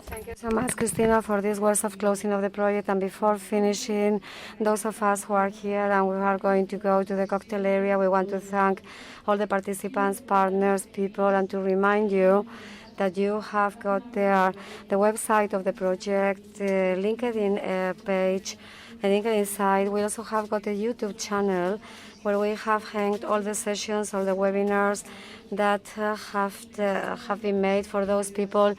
Thank you so much, Cristina, for these words of closing of the project. And before finishing, those of us who are here and we are going to go to the cocktail area, we want to thank all the participants, partners, people, and to remind you that you have got there the website of the project, the LinkedIn page, the LinkedIn site. We also have got a YouTube channel where we have hanged all the sessions, all the webinars that have been made for those people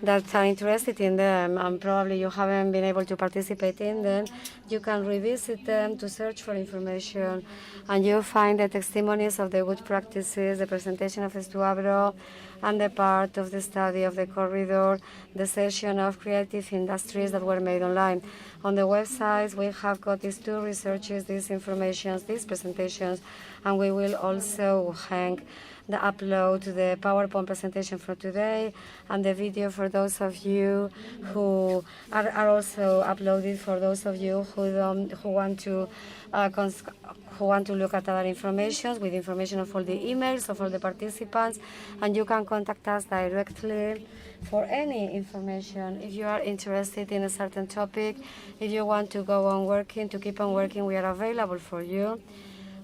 that are interested in them and probably you haven't been able to participate in them. You can revisit them to search for information, and you'll find the testimonies of the good practices, the presentation of Estuabro, and the part of the study of the corridor, the session of creative industries that were made online. On the websites, we have got these 2 researches, these informations, these presentations, and we will also hang the upload to the PowerPoint presentation for today and the video for those of you who are also uploaded for those of you who want to look at other information with information of all the emails of all the participants, and you can contact us directly for any information. If you are interested in a certain topic, if you want to go on working, to keep on working, we are available for you.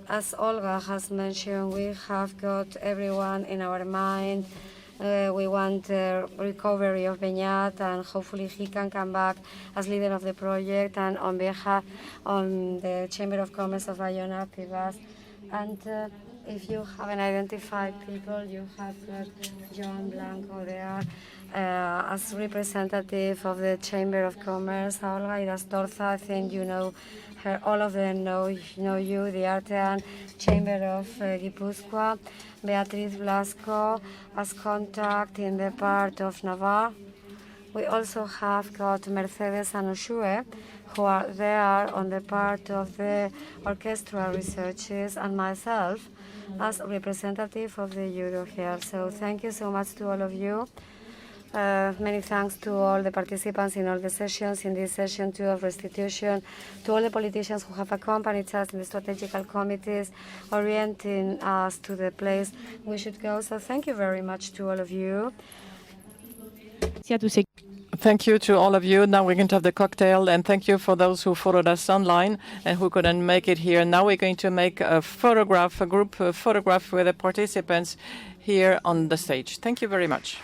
As Olga has mentioned, we have got everyone in our mind. We want recovery of Beñat, and hopefully he can come back as leader of the project, and on behalf on the Chamber of Commerce of Bayona, Pivas. And if you haven't identified people, you have got John Blanco there as representative of the Chamber of Commerce. Olga Irastorza, I think you know her. All of them know you, the Artean Chamber of Gipuzkoa. Beatriz Blasco as contact in the part of Navarre. We also have got Mercedes and Ushue, who are there on the part of the orchestral researches, and myself as representative of the Euro here. So thank you so much to all of you. Many thanks to all the participants in all the sessions, in this session 2 of restitution, to all the politicians who have accompanied us in the strategical committees, orienting us to the place we should go. So thank you very much to all of you. Thank you to all of you. Now we're going to have the cocktail, and thank you for those who followed us online and who couldn't make it here. Now we're going to make a photograph, a group photograph with the participants here on the stage. Thank you very much.